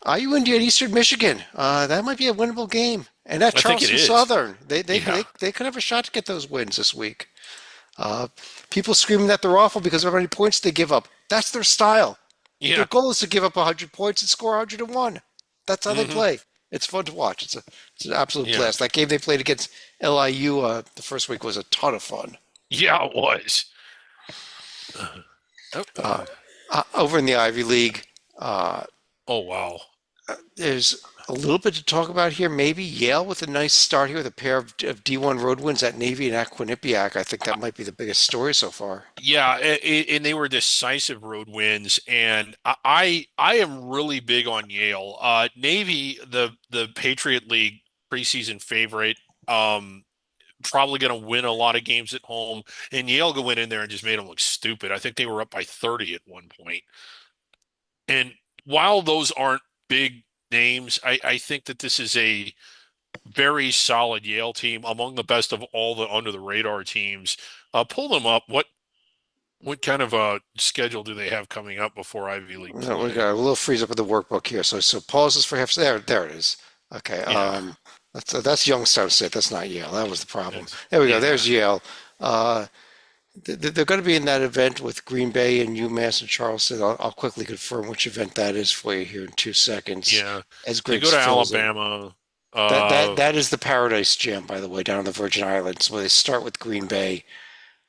IU Indiana Eastern Michigan. That might be a winnable game. And at I think it Charleston is. Southern, Yeah. they could have a shot to get those wins this week. Uh, People screaming that they're awful because of how many points they give up. That's their style. Their Yeah. goal is to give up 100 points and score 101. That's how they hmm play. It's fun to watch. It's an absolute Yeah. blast. That game they played against LIU the first week was a ton of fun. Yeah, it was. Oh, Over in the Ivy League, uh, oh, wow. there's a little bit to talk about here. Maybe Yale with a nice start here with a pair of D1 road wins at Navy and at Quinnipiac. I think that might be the biggest story so far. Yeah, and they were decisive road wins, and I am really big on Yale. Navy, the Patriot League preseason favorite, probably going to win a lot of games at home, and Yale go in there and just made them look stupid. I think they were up by 30 at one point. And while those aren't big names, I think that this is a very solid Yale team among the best of all the under the radar teams. Pull them up. What kind of a schedule do they have coming up before Ivy League We play? got a little freeze up with the workbook here. So pauses for half. There it is. Okay. Yeah, That's Youngstown State. That's not Yale. That was the problem. it's There we go. yeah, There's Yale. Uh, they're going to be in that event with Green Bay and UMass and Charleston. I'll quickly confirm which event that is for you here in 2 seconds. yeah. As They Griggs go to fills in. Alabama. That is the Paradise Jam, by the way, down in the Virgin Islands, where they start with Green Bay.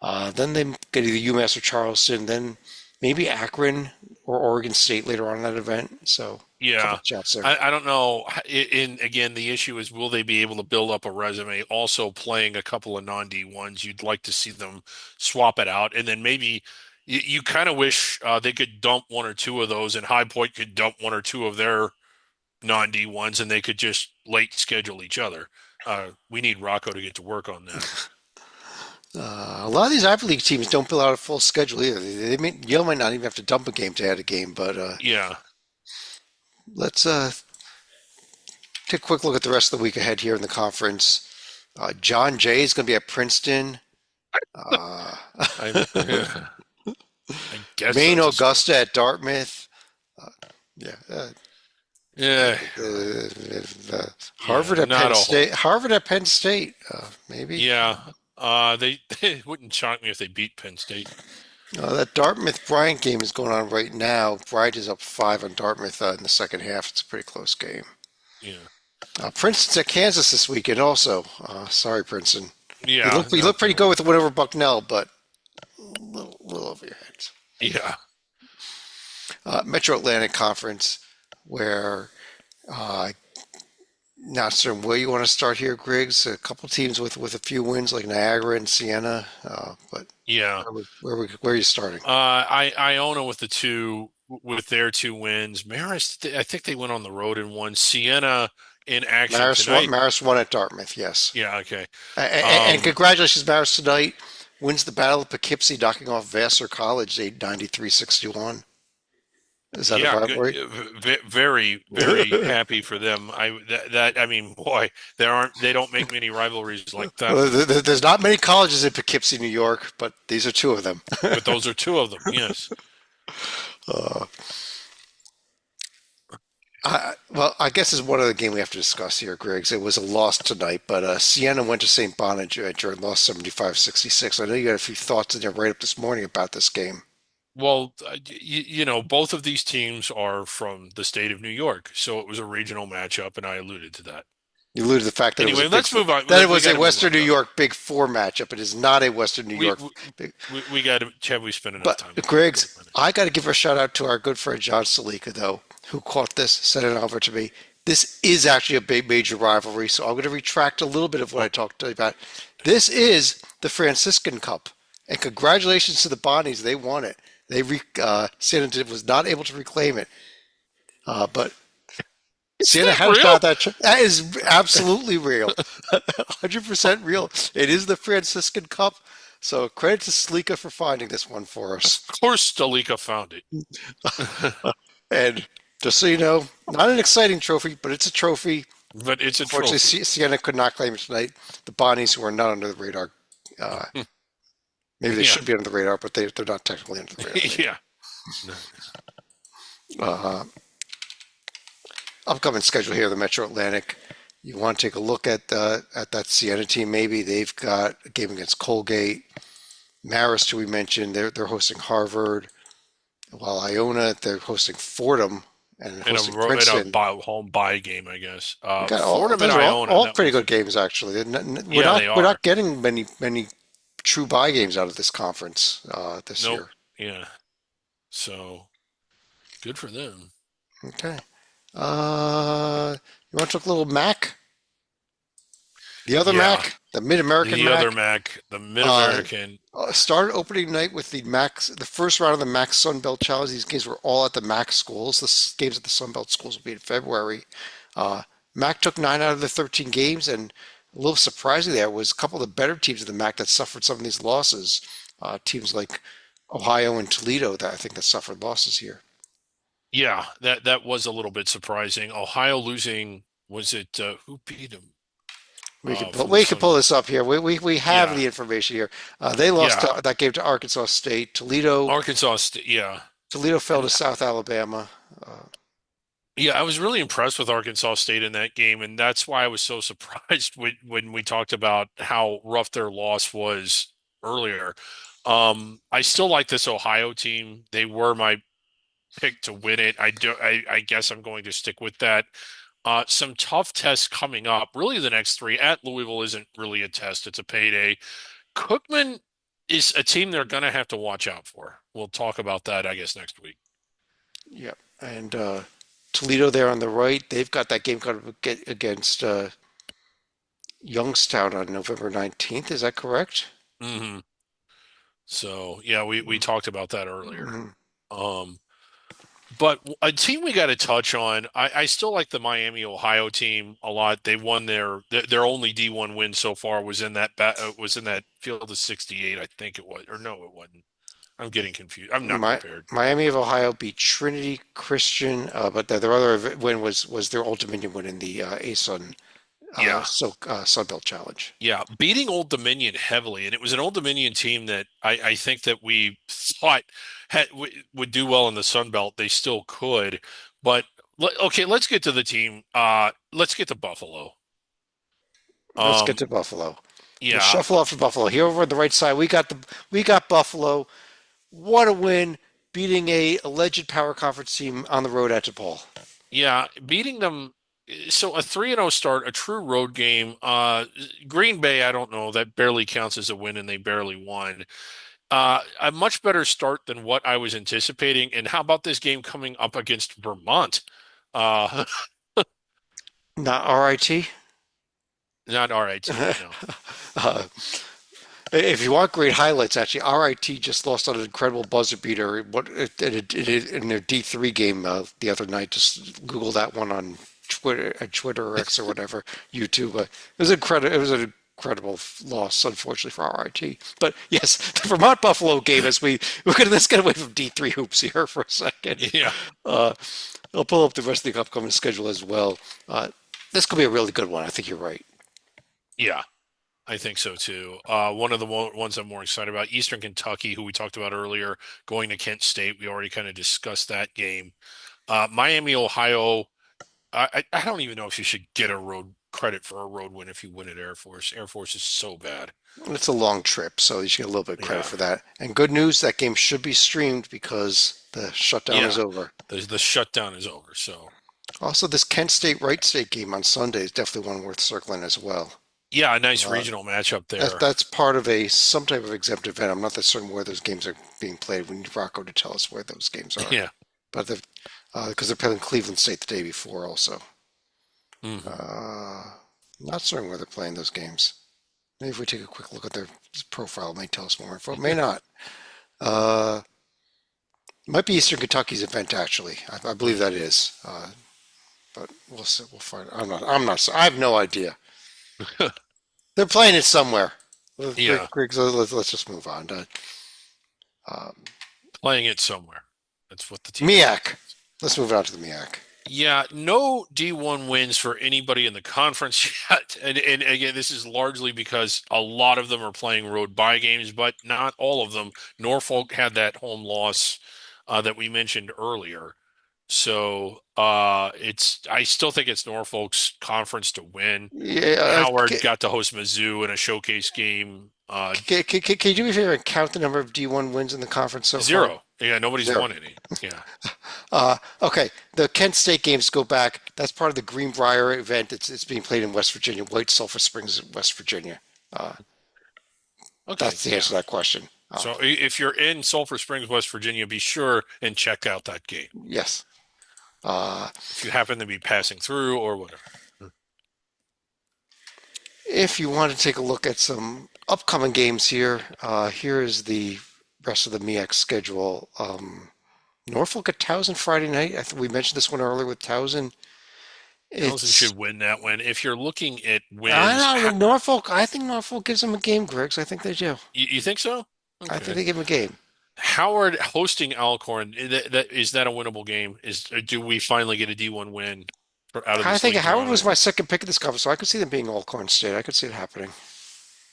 Then they get either UMass or Charleston, then maybe Akron or Oregon State later on in that event. So a couple Yeah, of chats there. I don't know. In again, the issue is will they be able to build up a resume? Also, playing a couple of non-D ones, you'd like to see them swap it out, and then maybe you kind of wish they could dump one or two of those, and High Point could dump one or two of their non-D ones, and they could just late schedule each other. We need Rocco to get to work on that. A lot of these Ivy League teams don't fill out a full schedule either. Yale might not even have to dump a game to add a game, but Yeah, let's take a quick look at the rest of the week ahead here in the conference. John Jay is going to be at Princeton. Uh, I I guess Maine that's a start. Augusta at Dartmouth. Yeah, Yeah, Harvard yeah, at not Penn a whole. State. Harvard at Penn State, maybe. Yeah, they it wouldn't shock me if they beat Penn State. That Dartmouth Bryant game is going on right now. Bryant is up 5 on Dartmouth in the second half. It's a pretty close game. Yeah, Princeton's at Kansas this weekend also. Sorry, Princeton. yeah, You look not pretty gonna. good with the win over Bucknell, but little over your heads. Yeah, Metro Atlantic Conference, where uh, not certain where you want to start here, Griggs. A couple teams with a few wins like Niagara and Siena, but yeah. where are you starting? Iona with the two with their two wins. Marist, I think they went on the road and won. Siena in action tonight. Maris won at Dartmouth, yes. Yeah, okay. And Um, congratulations, Maris tonight. Wins the Battle of Poughkeepsie, knocking off Vassar College 893-61. Is that a yeah, good. rivalry? Very, very happy for them. I mean, boy, they don't make many rivalries like that, There's not many colleges in Poughkeepsie, New York, but these are two of them. but those are two of them. Yes. Uh, I guess is one other game we have to discuss here, Griggs. It was a loss tonight, but Siena went to St. Bonaventure and lost 75-66. I know you had a few thoughts in there right up this morning about this game. Well, both of these teams are from the state of New York, so it was a regional matchup, and I alluded to that. You alluded to the fact that Anyway, let's move on. that it We was got a to move Western on, New though. York Big Four matchup. It is not a Western New We York we Big. we got to have we spent enough But time talking Griggs, about it. I got to give a shout out to our good friend John Salika though, who caught this, sent it over to me. This is actually a big major rivalry, so I'm going to retract a little bit of what I Oh, talked to you about. This is the Franciscan Cup, and congratulations to the Bonnies. They won it. San Antonio was not able to reclaim it, but is Siena that had a shot real? at that. That is absolutely real, 100% real. It is the Franciscan Cup. So credit to Salika for finding this one for Of us. course, Stalika found it. And just so you know, not an exciting trophy, but it's a trophy. But it's a Unfortunately, trophy. Siena could not claim it tonight. The Bonnies, who are not under the radar, uh, maybe they Yeah, should be under the radar, but they're not technically under the radar. Maybe. yeah. No. Uh, Upcoming schedule here, the Metro Atlantic. You want to take a look at that Siena team? Maybe they've got a game against Colgate. Marist, who we mentioned, they're hosting Harvard. While Iona, they're hosting Fordham and In hosting a Princeton. home buy game, I guess. We got Fordham and those are Iona. all That pretty was good games actually. yeah, they We're are. not getting many true buy games out of this conference this Nope. year. Yeah. So good for them. Okay. You want to talk a little Mac? The other Yeah. Mac, the Mid American The other Mac. Mac, the Uh, Mid-American. Started opening night with the first round of the MAC Sun Belt Challenge. These games were all at the MAC schools. Games at the Sun Belt schools will be in February. Uh, MAC took 9 out of the 13 games, and a little surprisingly, there was a couple of the better teams of the MAC that suffered some of these losses. Teams like Ohio and Toledo that I think that suffered losses here. Yeah, that was a little bit surprising. Ohio losing, was it who beat them? for the We can Sun pull Belt. this up here. We have Yeah, the information here. They lost yeah. that game to Arkansas State. Yeah. Toledo fell And to South Alabama. yeah, I was really impressed with Arkansas State in that game, and that's why I was so surprised when we talked about how rough their loss was earlier. I still like this Ohio team. They were my pick to win it. I guess I'm going to stick with that. Some tough tests coming up. Really, the next three at Louisville isn't really a test, it's a payday. Cookman is a team they're going to have to watch out for. We'll talk about that, I guess, next week. Yep. And Toledo there on the right. They've got that game coming up against Youngstown on November 19th. Is that correct? Hmm. So, yeah, we talked about that earlier. Mhm. Um, but a team we got to touch on, I still like the Miami, Ohio team a lot. They won their only D1 win so far was in was in that field of 68, I think it was. Or no, it wasn't. I'm getting confused. I'm not My, prepared. Miami of Ohio beat Trinity Christian, but their other win was their Old Dominion win in the ASUN Yeah. Sun Belt Challenge. Yeah, beating Old Dominion heavily, and it was an Old Dominion team that I think that we thought would do well in the Sun Belt. They still could, but okay, let's get to the team. Let's get to Buffalo. Let's get Um, to Buffalo. We'll yeah, shuffle off to Buffalo. Here over on the right side, we got Buffalo. What a win, beating a alleged power conference team on the road at DePaul. yeah, beating them. So a 3-0 start, a true road game. Green Bay, I don't know, that barely counts as a win, and they barely won. A much better start than what I was anticipating. And how about this game coming up against Vermont? Uh, Not RIT. not RIT, no. uh, if you want great highlights, actually, RIT just lost on an incredible buzzer beater in their D3 game the other night. Just Google that one on Twitter or X or whatever, YouTube. It was incredible. It was an incredible loss, unfortunately, for RIT. But yes, the Vermont Buffalo game. Let's get away from D3 hoops here for a second. Yeah, Uh, I'll pull up the rest of the upcoming schedule as well. This could be a really good one. I think you're right. yeah, I think so too. One of the ones I'm more excited about, Eastern Kentucky, who we talked about earlier, going to Kent State. We already kind of discussed that game. Miami, Ohio. I don't even know if you should get a road credit for a road win if you win at Air Force. Air Force is so bad. It's a long trip, so you should get a little bit of credit Yeah, for that. And good news, that game should be streamed because the shutdown is yeah. over. The shutdown is over. So Also, this Kent State Wright State game on Sunday is definitely one worth circling as well. yeah, a nice Uh, regional matchup there. that's part of some type of exempt event. I'm not that certain where those games are being played. We need Rocco to tell us where those games are. Yeah. But because they're playing Cleveland State the day before, also. Hmm. Uh, Not certain where they're playing those games. Maybe if we take a quick look at their profile, it may tell us more info. It may not. Uh, Might be Eastern Kentucky's event actually. I believe that is. But we'll see. We'll find. I'm not. I have no idea. They're playing it somewhere. Yeah, Greg, so let's just move on to um, playing it somewhere. That's what the team MEAC. Let's move on to the MEAC. Yeah, no D1 wins for anybody in the conference yet. And again, this is largely because a lot of them are playing road bye games, but not all of them. Norfolk had that home loss that we mentioned earlier. So I still think it's Norfolk's conference to win. Yeah. Howard got to host Mizzou in a showcase game. Can you do me a favor and count the number of D1 wins in the conference so far? 0. Yeah, nobody's Zero. won any. Yeah. Okay, the Kent State games go back. That's part of the Greenbrier event. It's being played in West Virginia, White Sulphur Springs, West Virginia. Uh, Okay. that's the Yeah. answer to that question. So if you're in Sulphur Springs, West Virginia, be sure and check out that game Yes. Uh, if you happen to be passing through or whatever. if you want to take a look at some upcoming games here, here is the rest of the MEAC schedule. Norfolk at Towson Friday night. I think we mentioned this one earlier with Towson. Towson It's should win that one. If you're looking at wins, I don't know, Norfolk. I think Norfolk gives them a game, Griggs. I think they do. you think so? I think Okay. they give them a game. Howard hosting Alcorn, is that a winnable game? Do we finally get a D1 win? out of I this think league Howard was tournament. my second pick of this conference, so I could see them being Alcorn State. I could see it happening.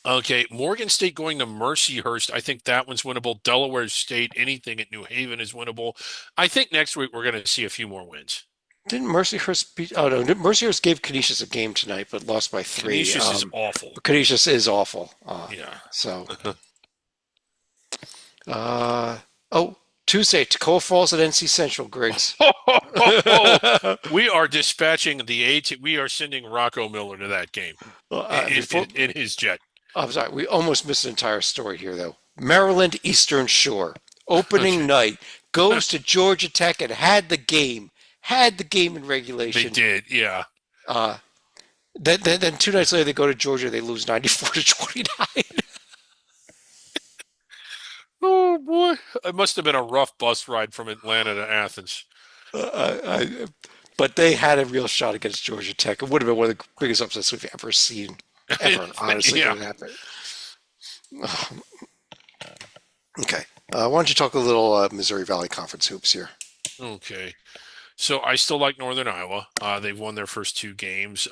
Okay, Morgan State going to Mercyhurst. I think that one's winnable. Delaware State, anything at New Haven is winnable. I think next week we're going to see a few more wins. Didn't Mercyhurst beat? Oh no, Mercyhurst gave Canisius a game tonight, but lost by three. Canisius is awful. But Canisius is awful. Yeah. So, uh, oh, Tuesday, Tacoma Falls at NC Central, Griggs. We are dispatching the A team. We are sending Rocco Miller to that game in his jet. I'm sorry, we almost missed an entire story here, though. Maryland Eastern Shore, opening Okay. night, goes to Georgia Tech and had the game in They regulation. did, yeah. Uh, then 2 nights later, they go to Georgia, they lose 94-29. Oh boy, it must have been a rough bus ride from Atlanta to Athens. But they had a real shot against Georgia Tech. It would have been one of the biggest upsets we've ever seen, ever, honestly, Yeah. could happen. Okay. Why don't you talk a little Missouri Valley Conference hoops here? Okay. So I still like Northern Iowa. They've won their first two games.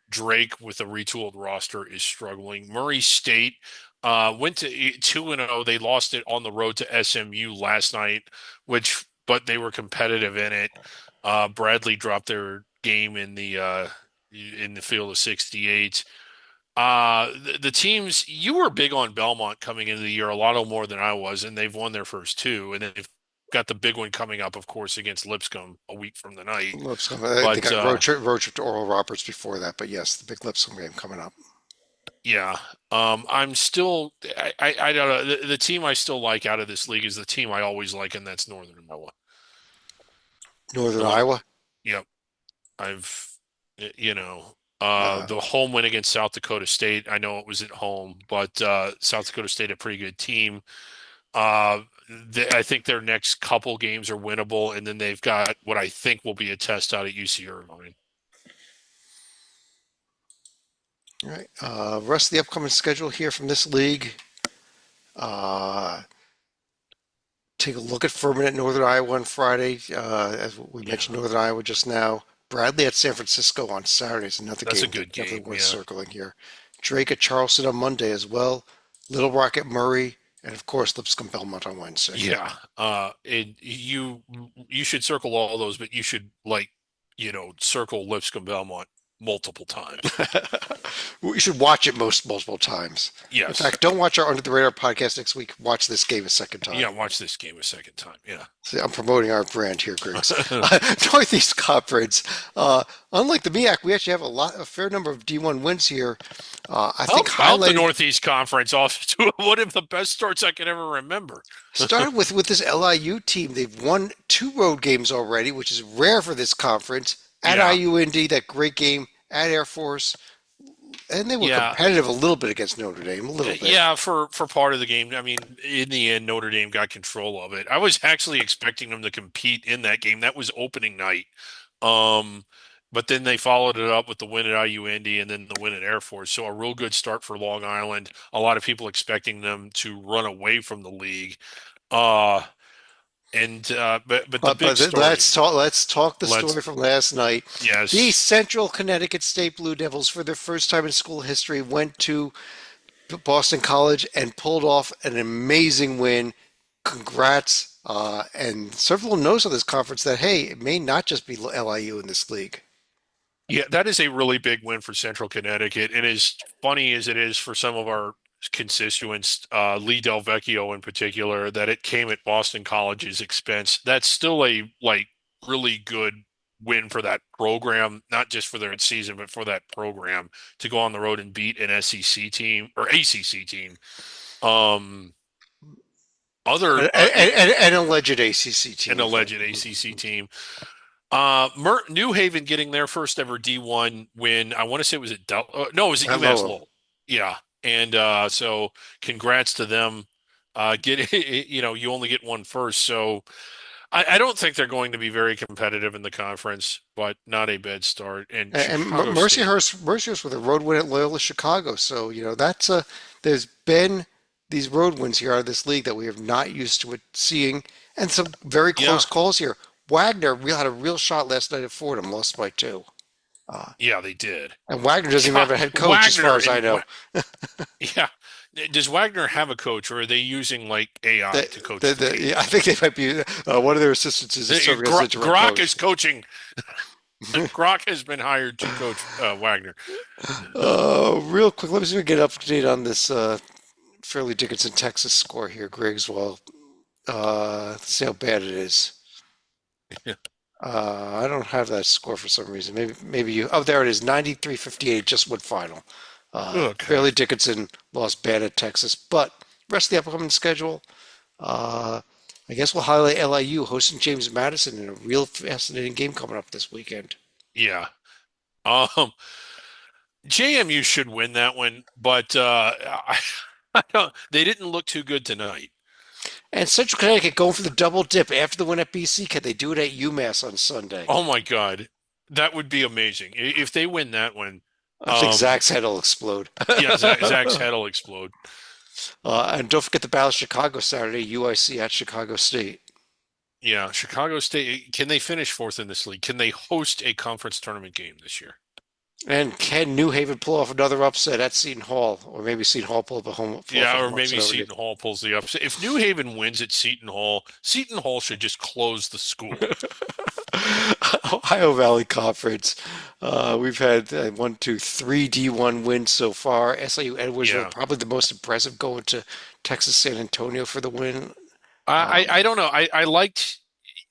Drake with a retooled roster is struggling. Murray State went to 2-0. They lost it on the road to SMU last night, but they were competitive in it. Bradley dropped their game in the field of 68. The teams, you were big on Belmont coming into the year, a lot more than I was, and they've won their first two, and then they've got the big one coming up, of course, against Lipscomb a week from the night. Lipscomb. They But got road trip to Oral Roberts before that, but yes, the big Lipscomb game coming up. yeah, I'm still, I don't know. The team I still like out of this league is the team I always like, and that's Northern Iowa. Northern The- Iowa. Yep, I've, you know, Uh, the home win against South Dakota State. I know it was at home, but South Dakota State a pretty good team. I think their next couple games are winnable, and then they've got what I think will be a test out at UC Irvine. all right. Rest of the upcoming schedule here from this league. Take a look at Furman at Northern Iowa on Friday. As we mentioned, Northern Iowa just now. Bradley at San Francisco on Saturday is another That's game a good that definitely game, worth yeah. circling here. Drake at Charleston on Monday as well. Little Rock at Murray, and of course Lipscomb Belmont on Wednesday. Yeah, you should circle all those, but you should circle Lipscomb Belmont multiple times. We should watch it multiple times. In Yes. fact, don't watch our Under the Radar podcast next week. Watch this game a second time. Yeah, watch this game a second time. Yeah. See, I'm promoting our brand here, Griggs. Northeast Conference. Unlike the MEAC, we actually have a fair number of D1 wins here. I think How about the highlighted Northeast Conference off to one of the best starts I can ever remember. started with this LIU team. They've won 2 road games already, which is rare for this conference. At Yeah. IUND, that great game at Air Force, and they were Yeah. competitive a little bit against Notre Dame, a little bit. Yeah, for part of the game. I mean, in the end, Notre Dame got control of it. I was actually expecting them to compete in that game. That was opening night. But then they followed it up with the win at IUND and then the win at Air Force. So a real good start for Long Island. A lot of people expecting them to run away from the league. But the But big story, let's talk the Let's- story from last night. yes, The Central Connecticut State Blue Devils, for their first time in school history, went to Boston College and pulled off an amazing win. Congrats. And several knows on this conference that, hey, it may not just be LIU in this league. yeah, that is a really big win for Central Connecticut. And as funny as it is for some of our constituents, Lee Del Vecchio in particular, that it came at Boston College's expense, that's still a really good win for that program, not just for their season, but for that program to go on the road and beat an SEC team or ACC team. Other An alleged ACC team. an alleged ACC team. New Haven getting their first ever D1 win. I want to say it was at no, it was at At UMass Lowell. Lowell. Yeah, and so congrats to them. You only get one first, so I don't think they're going to be very competitive in the conference, but not a bad start. And And Chicago State- Mercyhurst with a road win at Loyola Chicago. So, that's there's been these road wins here out of this league that we are not used to it seeing, and some very close Yeah. calls here. Wagner had a real shot last night at Fordham, lost by 2. Yeah, they did. And Wagner doesn't even God, have a head coach, as far Wagner as I and know. yeah. Does Wagner have a coach, or are they using like AI to coach the team? Yeah, I think they might be one of their assistants is serving as interim Grok coach. is coaching. Grok has been hired to coach Wagner. Real quick, let me see if we can get up to date on this Fairleigh Dickinson, Texas score here, Griggs. Well, let's see how bad it is. I don't have that score for some reason. Maybe you. Oh, there it is. 93-58, just went final. Okay. Fairleigh Dickinson lost bad at Texas, but rest of the upcoming schedule. Uh, I guess we'll highlight LIU hosting James Madison in a real fascinating game coming up this weekend. Yeah. Um, JMU should win that one, but I don't, they didn't look too good tonight. And Central Connecticut going for the double dip after the win at BC. Can they do it at UMass on Sunday? Oh my God. That would be amazing. If they win that one, I think um, Zach's head will explode. yeah, Zach's head will explode. And don't forget the Battle of Chicago Saturday, UIC at Chicago State. Yeah, Chicago State, can they finish fourth in this league? Can they host a conference tournament game this year? And can New Haven pull off another upset at Seton Hall? Or maybe Seton Hall pull up a pull off a Yeah, or home maybe upset over Seton Hall pulls the upset. If New Haven wins at Seton Hall should just close the school. Ohio Valley Conference. We've had one, two, three D1 wins so far. SIU Edwardsville, Yeah. probably the most impressive, going to Texas San Antonio for the win. I don't know. I liked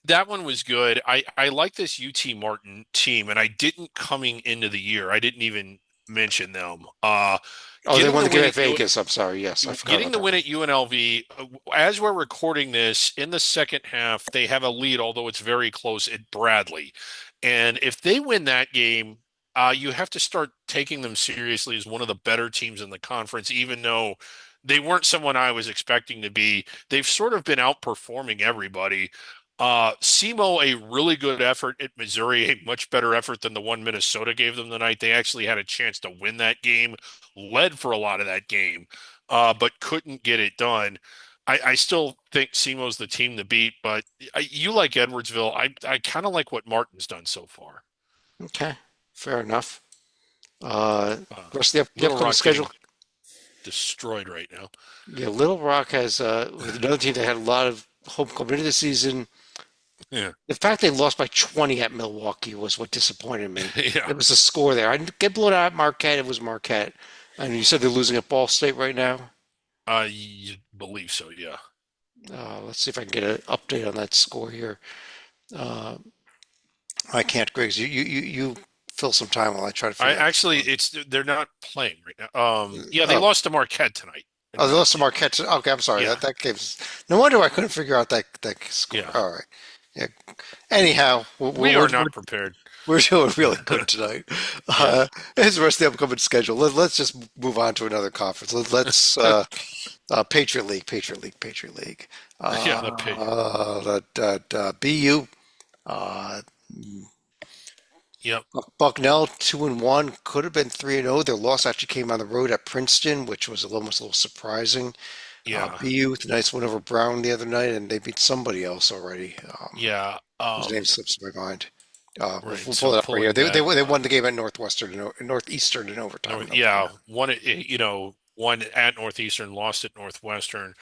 that one was good. I like this UT Martin team, and I didn't coming into the year. I didn't even mention them. Oh, they Getting won the the game win at at U Vegas. I'm sorry. Yes, I forgot Getting about the that win one. at UNLV, as we're recording this in the second half, they have a lead, although it's very close at Bradley. And if they win that game, you have to start taking them seriously as one of the better teams in the conference, even though they weren't someone I was expecting to be. They've sort of been outperforming everybody. SEMO, a really good effort at Missouri, a much better effort than the one Minnesota gave them tonight. They actually had a chance to win that game, led for a lot of that game, but couldn't get it done. I still think SEMO's the team to beat, but you like Edwardsville. I kind of like what Martin's done so far. Okay, fair enough. Uh, Uh, rest of the Little upcoming Rock schedule. getting destroyed right now. Yeah, Little Rock has with another team that had a lot of hope coming into the season. Yeah, The fact they lost by 20 at Milwaukee was what disappointed me. yeah. It was the score there. I didn't get blown out at Marquette. It was Marquette. And you said they're losing at Ball State right now. You believe so? Yeah. Let's see if I can get an update on that score here. Uh, I can't, Griggs. You fill some time while I try to I figure out the actually, score. it's they're not playing right now. Yeah, they Oh, lost to Marquette tonight, in oh, they my lost to opinion. Marquette. Okay, I'm sorry. Yeah, That gives. No wonder I couldn't figure out that score. yeah. All right. Yeah. Anyhow, We are not prepared. we're doing really good tonight. Yeah, Here's the rest of the upcoming schedule. Let's just move on to another conference. Let's Patriot League, Patriot League, Patriot League. yeah. The pay. BU, uh, Yep. Bucknell 2-1, could have been 3-0. Their loss actually came on the road at Princeton, which was almost a little surprising. Yeah, BU with a nice win over Brown the other night, and they beat somebody else already. yeah. Whose name slips my mind. Right. We'll pull So it up right here. pulling that. They won the game at Northwestern and Northeastern in overtime. Yeah, one at Northeastern, lost at Northwestern.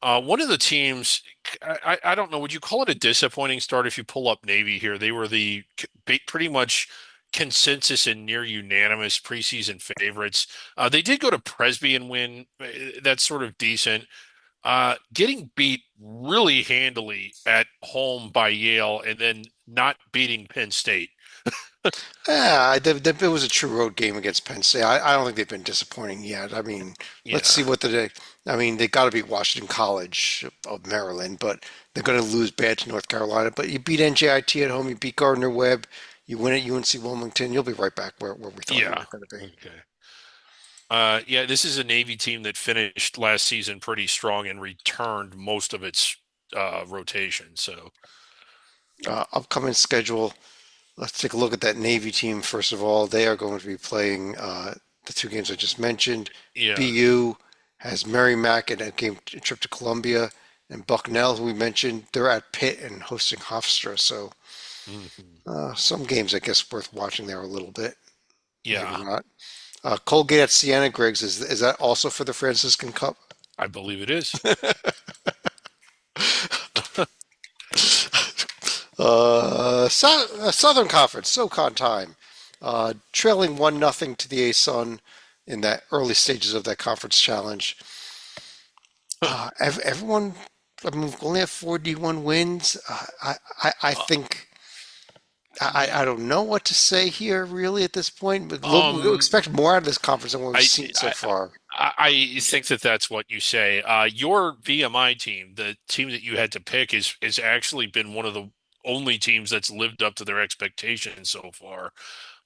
One of the teams, I don't know, would you call it a disappointing start if you pull up Navy here? They were the pretty much consensus and near unanimous preseason favorites. They did go to Presby and win. That's sort of decent. Getting beat really handily at home by Yale and then not beating Penn State. Yeah, it was a true road game against Penn State. I don't think they've been disappointing yet. I mean, let's Yeah, see what the I mean, they got to beat Washington College of Maryland, but they're going to lose bad to North Carolina. But you beat NJIT at home, you beat Gardner Webb, you win at UNC Wilmington, you'll be right back where we thought you yeah. were going to be. Okay. Yeah, this is a Navy team that finished last season pretty strong and returned most of its rotation. So, Upcoming schedule. Let's take a look at that Navy team first of all. They are going to be playing the two games I just mentioned. yeah, BU has Merrimack and a game a trip to Columbia, and Bucknell, who we mentioned, they're at Pitt and hosting Hofstra. So Hmm. Some games, I guess, worth watching there a little bit. Maybe Yeah, not. Colgate at Siena, Griggs, is that also for the Franciscan Cup? I believe it is. Southern Conference, SoCon time. Trailing 1-0 to the A-Sun in that early stages of that conference challenge. Everyone, I mean, we only have four D1 wins. I Uh, think y- I don't know what to say here really at this point. But we um, expect more out of this conference than what we've I, seen so I, far. I think that that's what you say. Your VMI team, the team that you had to pick, is actually been one of the only teams that's lived up to their expectations so far.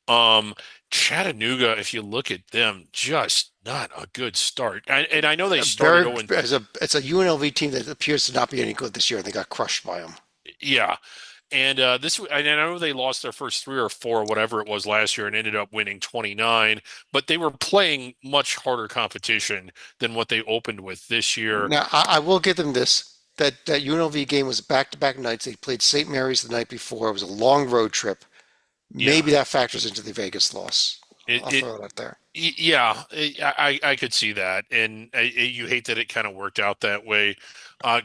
Um, Chattanooga, if you look at them, just not a good start. And I know they A started very 0. as a It's a UNLV team that appears to not be any good this year, and they got crushed by them. Yeah. And I know they lost their first three or four, whatever it was last year, and ended up winning 29, but they were playing much harder competition than what they opened with this year. Now, I will give them this. That UNLV game was back-to-back nights. They played St. Mary's the night before. It was a long road trip. Yeah. Maybe that factors into the Vegas loss. It, I'll it, throw it out there. yeah, I could see that. And you hate that it kind of worked out that way.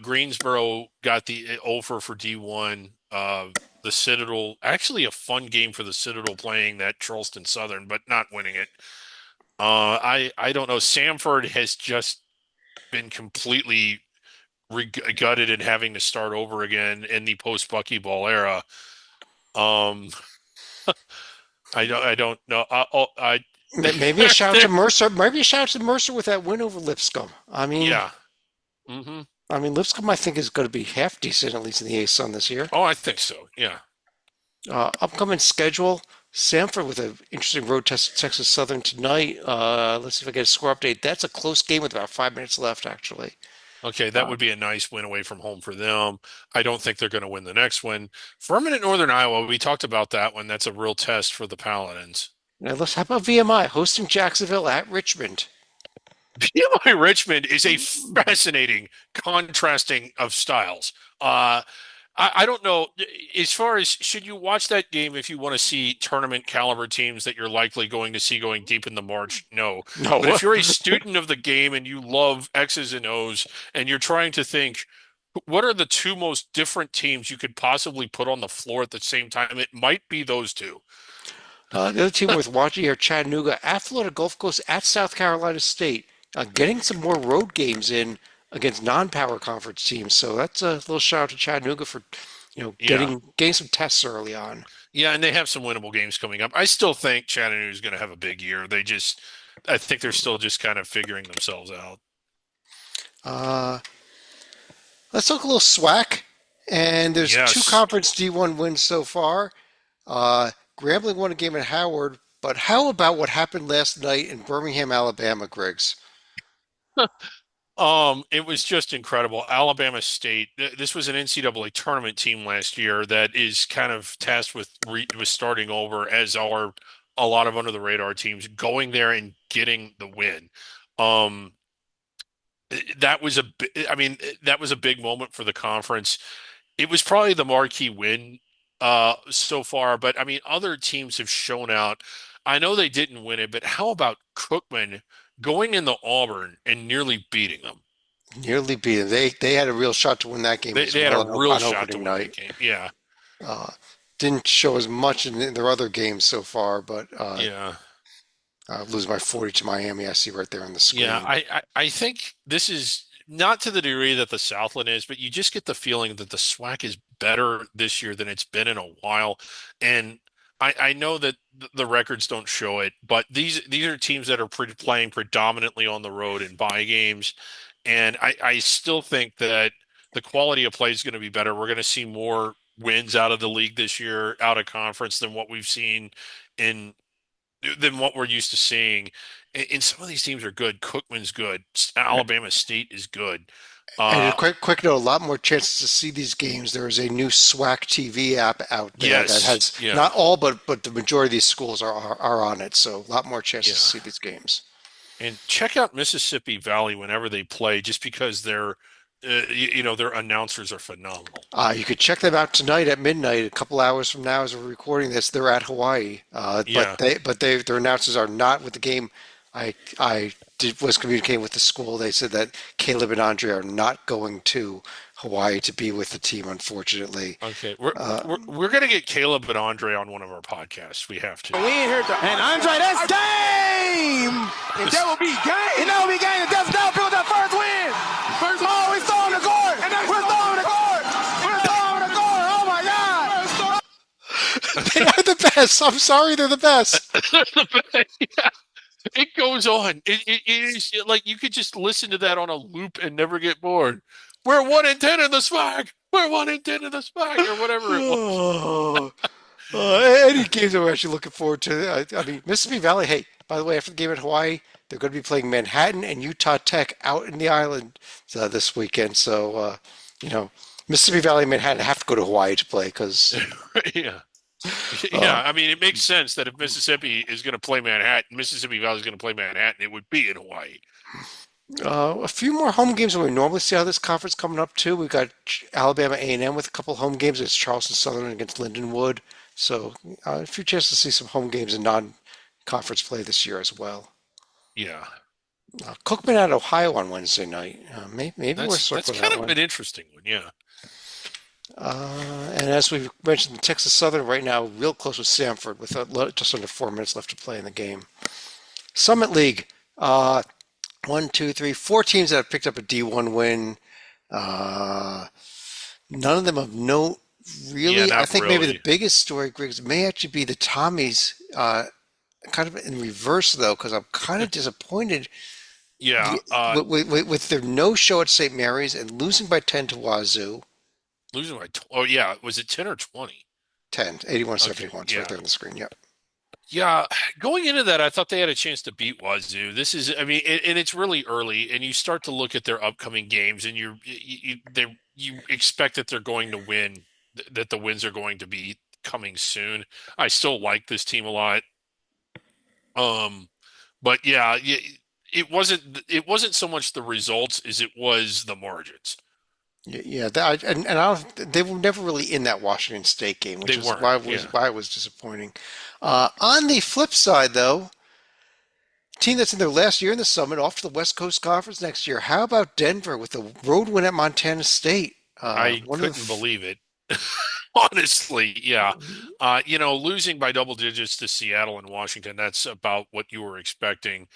Greensboro got the over for D1. The Citadel, actually a fun game for the Citadel playing that Charleston Southern, but not winning it. I don't know. Samford has just been completely gutted and having to start over again in the post Buckyball era. Um, I don't know. Maybe a shout to Mercer. Maybe a shout to Mercer with that win over Lipscomb. Yeah. Hmm. I mean, Lipscomb I think is going to be half decent at least in the A-Sun this year. Oh, I think so. Yeah. Upcoming schedule: Samford with an interesting road test at Texas Southern tonight. Let's see if I get a score update. That's a close game with about 5 minutes left, actually. Okay, that Uh, would be a nice win away from home for them. I don't think they're going to win the next one. Furman at Northern Iowa, we talked about that one. That's a real test for the Paladins. Now how about VMI hosting Jacksonville at Richmond? BMI Richmond is a fascinating contrasting of styles. I don't know. As far as should you watch that game if you want to see tournament caliber teams that you're likely going to see going deep in the March? No. But No. if you're a student of the game and you love X's and O's and you're trying to think, what are the two most different teams you could possibly put on the floor at the same time? It might be those two. The other team worth watching here, Chattanooga at Florida Gulf Coast at South Carolina State, getting some more road games in against non-power conference teams. So that's a little shout out to Chattanooga for, Yeah. getting some tests early on. Yeah, and they have some winnable games coming up. I still think Chattanooga is going to have a big year. I think they're still just kind of figuring themselves out. Uh, let's talk a little SWAC. And there's two Yes. conference D1 wins so far. Grambling won a game at Howard, but how about what happened last night in Birmingham, Alabama, Griggs? It was just incredible. Alabama State. This was an NCAA tournament team last year that is kind of tasked with starting over, as are a lot of under the radar teams, going there and getting the win. Um, that was I mean, that was a big moment for the conference. It was probably the marquee win so far, but I mean, other teams have shown out. I know they didn't win it, but how about Cookman going into Auburn and nearly beating them? Nearly beat them. They had a real shot to win that game They as they had a well real on shot to opening win that night. game. Yeah, Uh, didn't show as much in their other games so far, but yeah, lose by 40 to Miami. I see right there on the yeah. screen. I think this is not to the degree that the Southland is, but you just get the feeling that the SWAC is better this year than it's been in a while. And I know that the records don't show it, but these are teams that are playing predominantly on the road in bye games. And I still think that the quality of play is going to be better. We're going to see more wins out of the league this year, out of conference than what we've seen in than what we're used to seeing. And some of these teams are good. Cookman's good. Alabama State is good. And a Uh, quick note, a lot more chances to see these games. There is a new SWAC TV app out there that yes, has yeah, not all, but the majority of these schools are on it. So a lot more chances to yeah. see these games. And check out Mississippi Valley whenever they play, just because they're their announcers are phenomenal. You could check them out tonight at midnight, a couple hours from now as we're recording this. They're at Hawaii, Yeah. their announcers are not with the game. Was communicating with the school. They said that Caleb and Andre are not going to Hawaii to be with the team, unfortunately. Okay. We're Uh, we're we're gonna get Caleb and Andre on one of our podcasts. We have to. We ain't here to. And Andre, that's game! And that will be game! And that will be game! And that's now build that first win! Oh, we're throwing the court! We're throwing the court! We're throwing the court! Oh my God! they are the best. I'm sorry, they're the best. Yeah. It goes on. It is like you could just listen to that on a loop and never get bored. We're 1-10 in the SWAC. We're 1-10 in the SWAC, or whatever it was. Oh, any games that we're actually looking forward to. I mean, Mississippi Valley. Hey, by the way, after the game at Hawaii, they're going to be playing Manhattan and Utah Tech out in the island this weekend. So, Mississippi Valley and Manhattan have to go to Hawaii to play because Yeah. uh, Yeah, I mean, it makes sense that if Mississippi is going to play Manhattan, Mississippi Valley is going to play Manhattan, it would be in Hawaii. a few more home games than we normally see out of this conference coming up too. We've got Alabama A&M with a couple home games. It's Charleston Southern against Lindenwood. So, a few chances to see some home games in non-conference play this year as well. Yeah, Cookman at Ohio on Wednesday night. Maybe we're that's circling kind that of one. an interesting one. Yeah, And as we mentioned, Texas Southern right now real close with Samford with just under 4 minutes left to play in the game. Summit League, one, two, three, four teams that have picked up a D1 win. Uh, None of them of note, yeah, really. I not think maybe the really. biggest story, Griggs, may actually be the Tommies. Kind of in reverse though, because I'm kind of disappointed Yeah, with their no show at St. Mary's and losing by 10 to Wazoo. losing by oh yeah, was it 10 or 20? 10, 81, Okay, 71. It's right yeah, there on the screen. Yep. yeah. Going into that, I thought they had a chance to beat Wazoo. This is, I mean, and it's really early, and you start to look at their upcoming games, and you expect that they're going to win, that the wins are going to be coming soon. I still like this team a lot. Um, but yeah, it wasn't so much the results as it was the margins. Yeah, and I don't, they were never really in that Washington State game, which They is weren't. Yeah. why it was disappointing. On the flip side, though, team that's in their last year in the Summit, off to the West Coast Conference next year. How about Denver with a road win at Montana State? I One of couldn't believe it. Honestly, yeah. Losing by double digits to Seattle and Washington, that's about what you were expecting.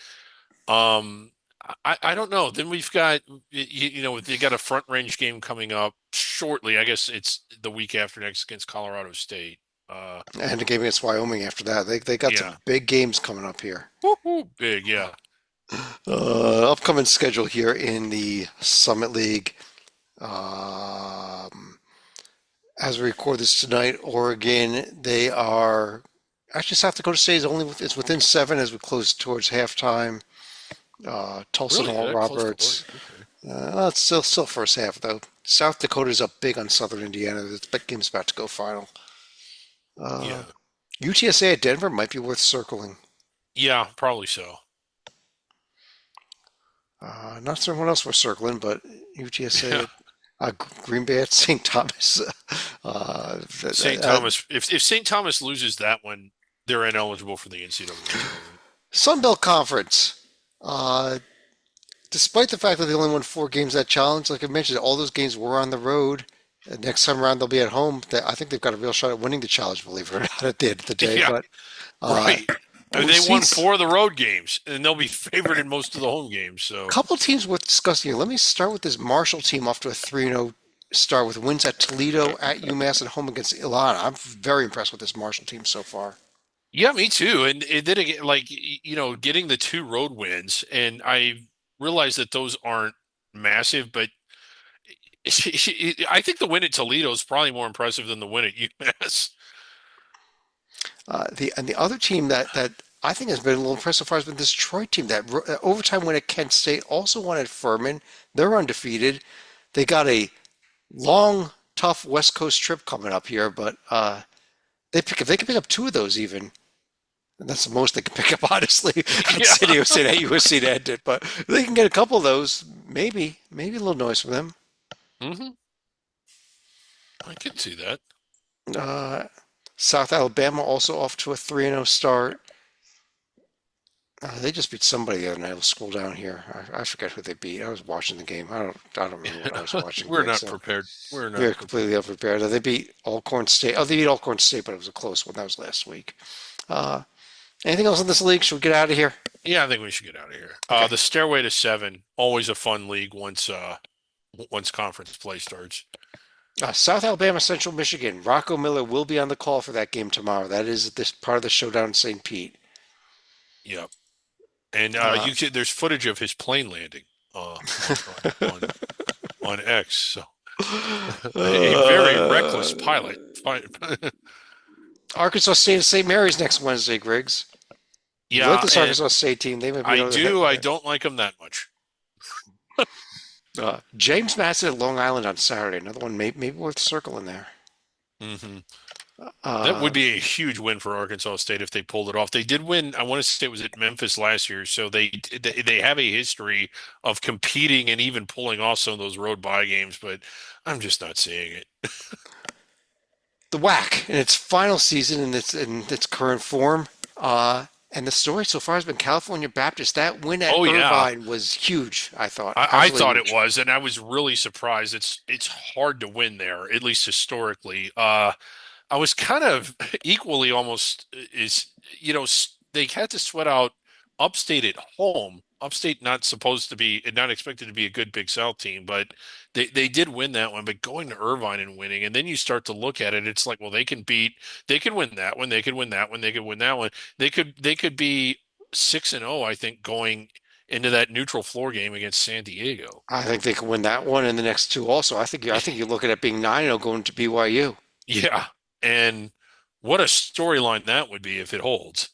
Um, I don't know. Then we've got they got a front range game coming up shortly. I guess it's the week after next against Colorado State. and a game against Wyoming after that. They got some Yeah. big games coming up here. Woo-hoo, big, yeah. Upcoming schedule here in the Summit League. Um, as we record this tonight, Oregon, they are actually South Dakota State is within 7 as we close towards halftime. Tulsa and Really? Oral That close to Roberts. Oregon. Okay. Well, it's still first half though. South Dakota's up big on Southern Indiana. That game's about to go final. Uh, Yeah. UTSA at Denver might be worth circling. Yeah, probably so. Not sure what else we're circling, but UTSA Yeah. at Green Bay at St. Thomas. St. Thomas, if St. Thomas loses that one, they're ineligible for the NCAA tournament. Sun Belt Conference. Uh, Despite the fact that they only won 4 games that challenge, like I mentioned, all those games were on the road. Next time around, they'll be at home. I think they've got a real shot at winning the challenge, believe it or not, at the end of the day. Yeah, But right. I mean, we've they won seen 4 of the road games, and they'll be favored in most of the home games. a So, couple of teams worth discussing here. Let me start with this Marshall team off to a 3-0 start with wins at Toledo, at UMass, and home against Ilana. I'm very impressed with this Marshall team so far. yeah, me too. And then again, like, getting the 2 road wins, and I realize that those aren't massive, but I think the win at Toledo is probably more impressive than the win at UMass. The other team that I think has been a little impressive so far has been this Detroit team. That overtime win at Kent State, also won at Furman. They're undefeated. They got a long, tough West Coast trip coming up here, but if they can pick up 2 of those even, and that's the most they can pick up, honestly, at Yeah. City at USC to end it. But if they can get a couple of those, maybe a little noise from them. Hmm. I can see that. Uh, South Alabama also off to a 3-0 start. They just beat somebody the other night. I'll scroll down here. I forget who they beat. I was watching the game. I don't remember what I was watching, We're Greg. not So prepared. We're we are not prepared. completely unprepared. They beat Alcorn State. Oh, they beat Alcorn State, but it was a close one. That was last week. Uh, Anything else in this league? Should we get out of here? Yeah, I think we should get out of here. Okay. The Stairway to Seven, always a fun league once conference play starts. South Alabama, Central Michigan. Rocco Miller will be on the call for that game tomorrow. That is this part of the showdown in St. Pete. Yep. And Uh, there's footage of his plane landing on on X. So a very reckless pilot. Arkansas State and St. Mary's next Wednesday, Griggs. You like Yeah, this and Arkansas State team? They may be I another do. I hit. don't like him that much. James Madison at Long Island on Saturday. Another one maybe worth circling there. Hmm. That Uh, would be a huge win for Arkansas State if they pulled it off. They did win. I want to say it was at Memphis last year, so they have a history of competing and even pulling off some of those road bye games. But I'm just not seeing it. the WAC in its final season in its current form. And the story so far has been California Baptist. That win at Oh yeah, Irvine was huge, I thought. I Absolutely thought it huge. was, and I was really surprised. It's hard to win there, at least historically. I was kind of equally almost is they had to sweat out Upstate at home. Upstate not supposed to be not expected to be a good Big South team, but they did win that one. But going to Irvine and winning, and then you start to look at it, it's like, well, they can win that one, they could win that one, they could win that one. They could be 6-0, I think, going into that neutral floor game against San Diego. I think they can win that one and the next two also. I think you're looking at being 9-0 going to BYU. Yeah, and what a storyline that would be if it holds.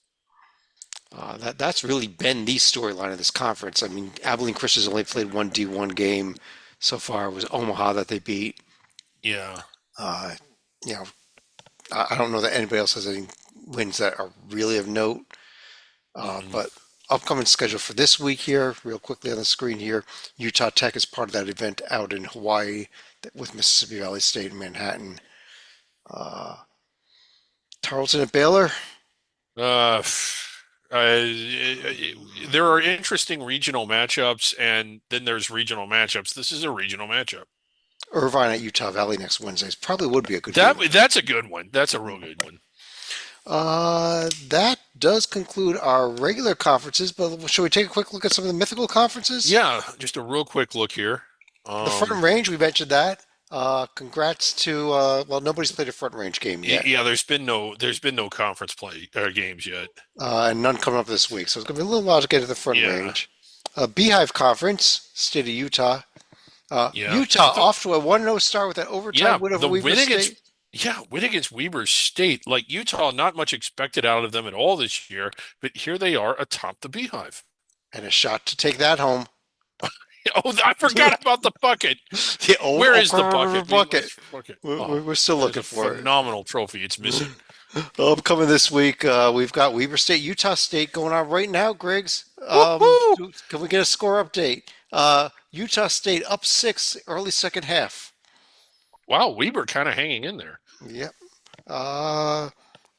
That's really been the storyline of this conference. I mean, Abilene Christian's only played one D1 game so far. It was Omaha that they beat. Yeah. Uh, you know, I don't know that anybody else has any wins that are really of note. Mhm. But upcoming schedule for this week here, real quickly on the screen here, Utah Tech is part of that event out in Hawaii with Mississippi Valley State in Manhattan. Uh, Tarleton at Baylor. Uh, there are interesting regional matchups, and then there's regional matchups. This is a regional matchup. Irvine at Utah Valley next Wednesday. Probably would be a good That game. that's a good one. That's a real good one. That does conclude our regular conferences, but shall we take a quick look at some of the mythical conferences? Yeah, just a real quick look here. The Front Um, Range, we mentioned that. Congrats to, well, nobody's played a Front Range game yet, yeah, there's been no conference play games yet. and none coming up this week, so it's going to be a little while to get to the Front Yeah, Range. Beehive Conference, State of Utah. yeah. Utah off to a 1-0 start with that Yeah, overtime win over the Weber win against State yeah, win against Weber State. Like Utah, not much expected out of them at all this year, but here they are atop the Beehive. and a shot to take that home. Oh, I forgot about the bucket. The old Where is the Oklahoma River bucket? bucket. Bucket. We're, Oh, we're we're still that is looking a for it. phenomenal trophy. It's missing. Upcoming this week, we've got Weber State, Utah State going on right now, Griggs. Woohoo! Can we get a score update? Utah State up 6, early second half. Wow, Weber kind of hanging in there. Yep. How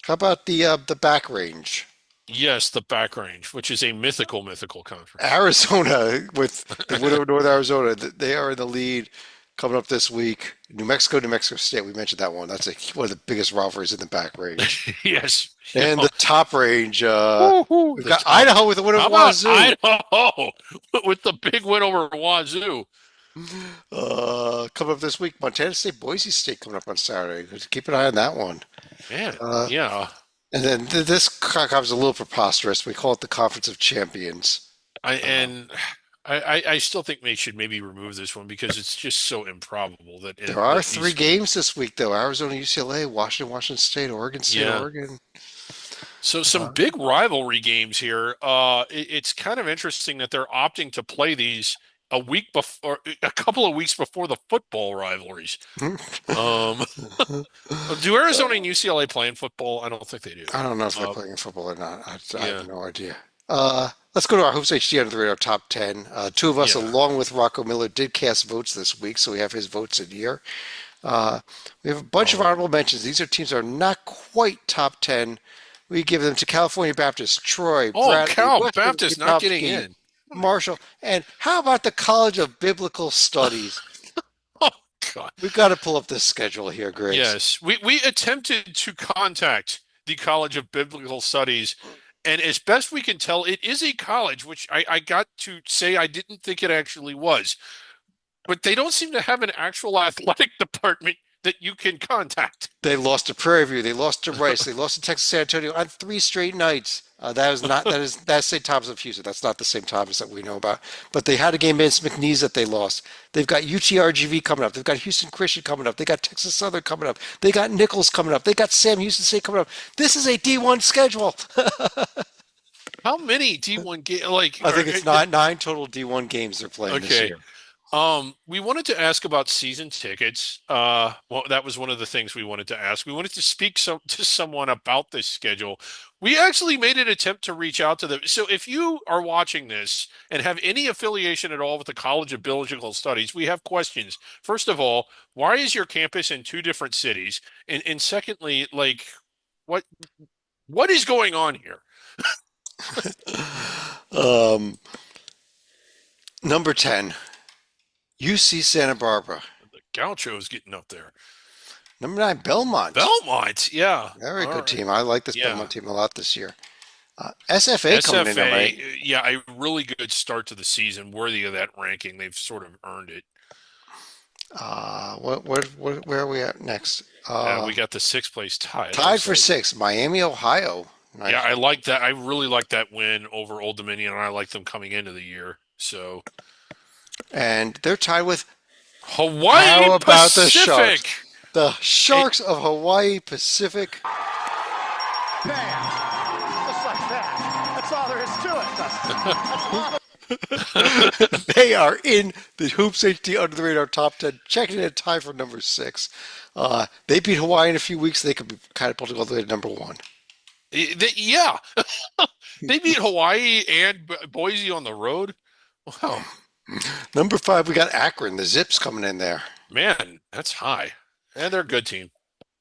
about the back range? Yes, the back range, which is a mythical conference. Arizona with the win over North Arizona. They are in the lead coming up this week. New Mexico, New Mexico State. We mentioned that one. That's one of the biggest rivalries in the back range. Yes. And the top range, Woohoo, we've the got top. Idaho with the win How over about Wazoo. Idaho with the big win over Wazoo? Coming up this week, Montana State, Boise State coming up on Saturday. Keep an eye on that one. Man, Uh, yeah. and then this conference is a little preposterous. We call it the Conference of Champions. I Uh, and I still think they should maybe remove this one because it's just so improbable that there are that three these. games this week, though: Arizona, UCLA, Washington, Washington State, Oregon State, Yeah. Oregon. So some Uh, big rivalry games here. It's kind of interesting that they're opting to play these a week before, a couple of weeks before the football rivalries. Um, do Arizona and UCLA play in football? I don't think they do. I don't know if they're Uh, playing football or not. I yeah. have no idea. Let's go to our Hoops HD under the radar top 10. Two of us, Yeah. along with Rocco Miller, did cast votes this week, so we have his votes in here. We have a bunch of Oh. honorable mentions. These are teams that are not quite top 10. We give them to California Baptist, Troy, Oh, Bradley, Cal West Baptist not getting Wichita, in. Marshall, and how about the College of Biblical Studies? Oh, God. We've got to pull up this schedule here, Griggs. Yes, we attempted to contact the College of Biblical Studies, and as best we can tell, it is a college, which I got to say I didn't think it actually was. But they don't seem to have an actual athletic department that you can contact. They lost to Prairie View. They lost to Rice. They lost to Texas San Antonio on 3 straight nights. That's St. Thomas of Houston. That's not the same Thomas that we know about. But they had a game against McNeese that they lost. They've got UTRGV coming up. They've got Houston Christian coming up. They got Texas Southern coming up. They got Nichols coming up. They got Sam Houston State coming up. This is a D1 schedule. How many D1 games? Like, I think it's nine total D1 games they're playing this okay. year. We wanted to ask about season tickets. Well, that was one of the things we wanted to ask. We wanted to speak to someone about this schedule. We actually made an attempt to reach out to them. So if you are watching this and have any affiliation at all with the College of Biblical Studies, we have questions. First of all, why is your campus in 2 different cities? And secondly, like, what is going on here? Number 10, UC Santa Barbara. The Gauchos getting up there. Number 9, Belmont. Belmont, yeah. Very All good right. team. I like this Yeah. Belmont team a lot this year. SFA coming in, right? SFA, yeah, a really good start to the season, worthy of that ranking. They've sort of earned it. Where are we at next? We got the 6th place tie. it Tied looks for like. 6, Miami, Ohio. Nice. Yeah, I like that. I really like that win over Old Dominion, and I like them coming into the year. So And they're tied with Hawaii How about the Pacific. the Sharks of Hawaii Pacific. Bam. Just like that. That's all there is to it. That's a lot of They are in the Hoops HD under the radar top 10, checking in a tie for number 6. They beat Hawaii in a few weeks. They could be catapulted all the way to number 1. Yeah, they beat Hawaii and Boise on the road. Wow, Number 5, we got Akron. The Zips coming in there. man, that's high. And they're a good team.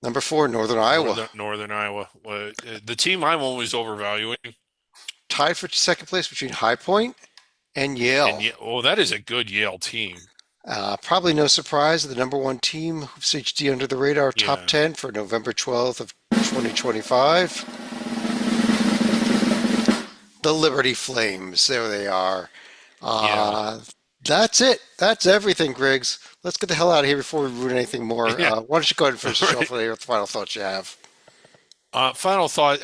Number 4, Northern Iowa. Northern Iowa. The team I'm always overvaluing. Tied for second place between High Point and Yale. And oh, that is a good Yale team. Probably no surprise, the number 1 team, Hoops HD under the radar, top Yeah. 10 for November 12th of 2025. The Liberty Flames. There they are. That's it. That's everything, Griggs. Let's get the hell out of here before we ruin anything more. Yeah. Why don't you go ahead and finish the show Right. for the final thoughts you have? Final thought.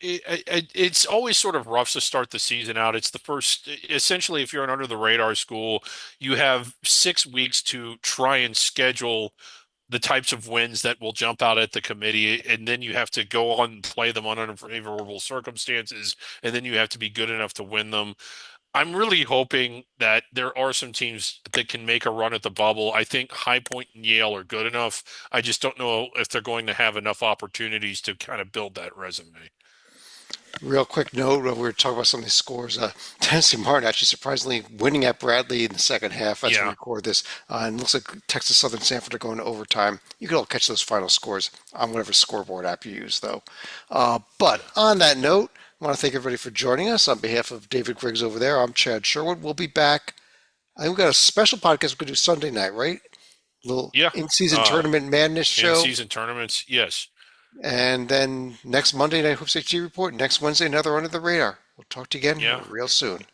It's always sort of rough to start the season out. It's the first, essentially, if you're an under the radar school, you have 6 weeks to try and schedule the types of wins that will jump out at the committee, and then you have to go on and play them on unfavorable circumstances, and then you have to be good enough to win them. I'm really hoping that there are some teams that can make a run at the bubble. I think High Point and Yale are good enough. I just don't know if they're going to have enough opportunities to kind of build that resume. Real quick note, we were talking about some of these scores. Tennessee Martin actually surprisingly winning at Bradley in the second half as we Yeah. record this. And it looks like Texas Southern Sanford are going to overtime. You can all catch those final scores on whatever scoreboard app you use, though. But on that note, I want to thank everybody for joining us. On behalf of David Griggs over there, I'm Chad Sherwood. We'll be back. I think we've got a special podcast we're going to do Sunday night, right? Little Yeah. in-season tournament madness show. In-season tournaments, yes. And then next Monday night Hoops HD report. Next Wednesday, another Under the Radar. We'll talk to you again Yeah. real soon.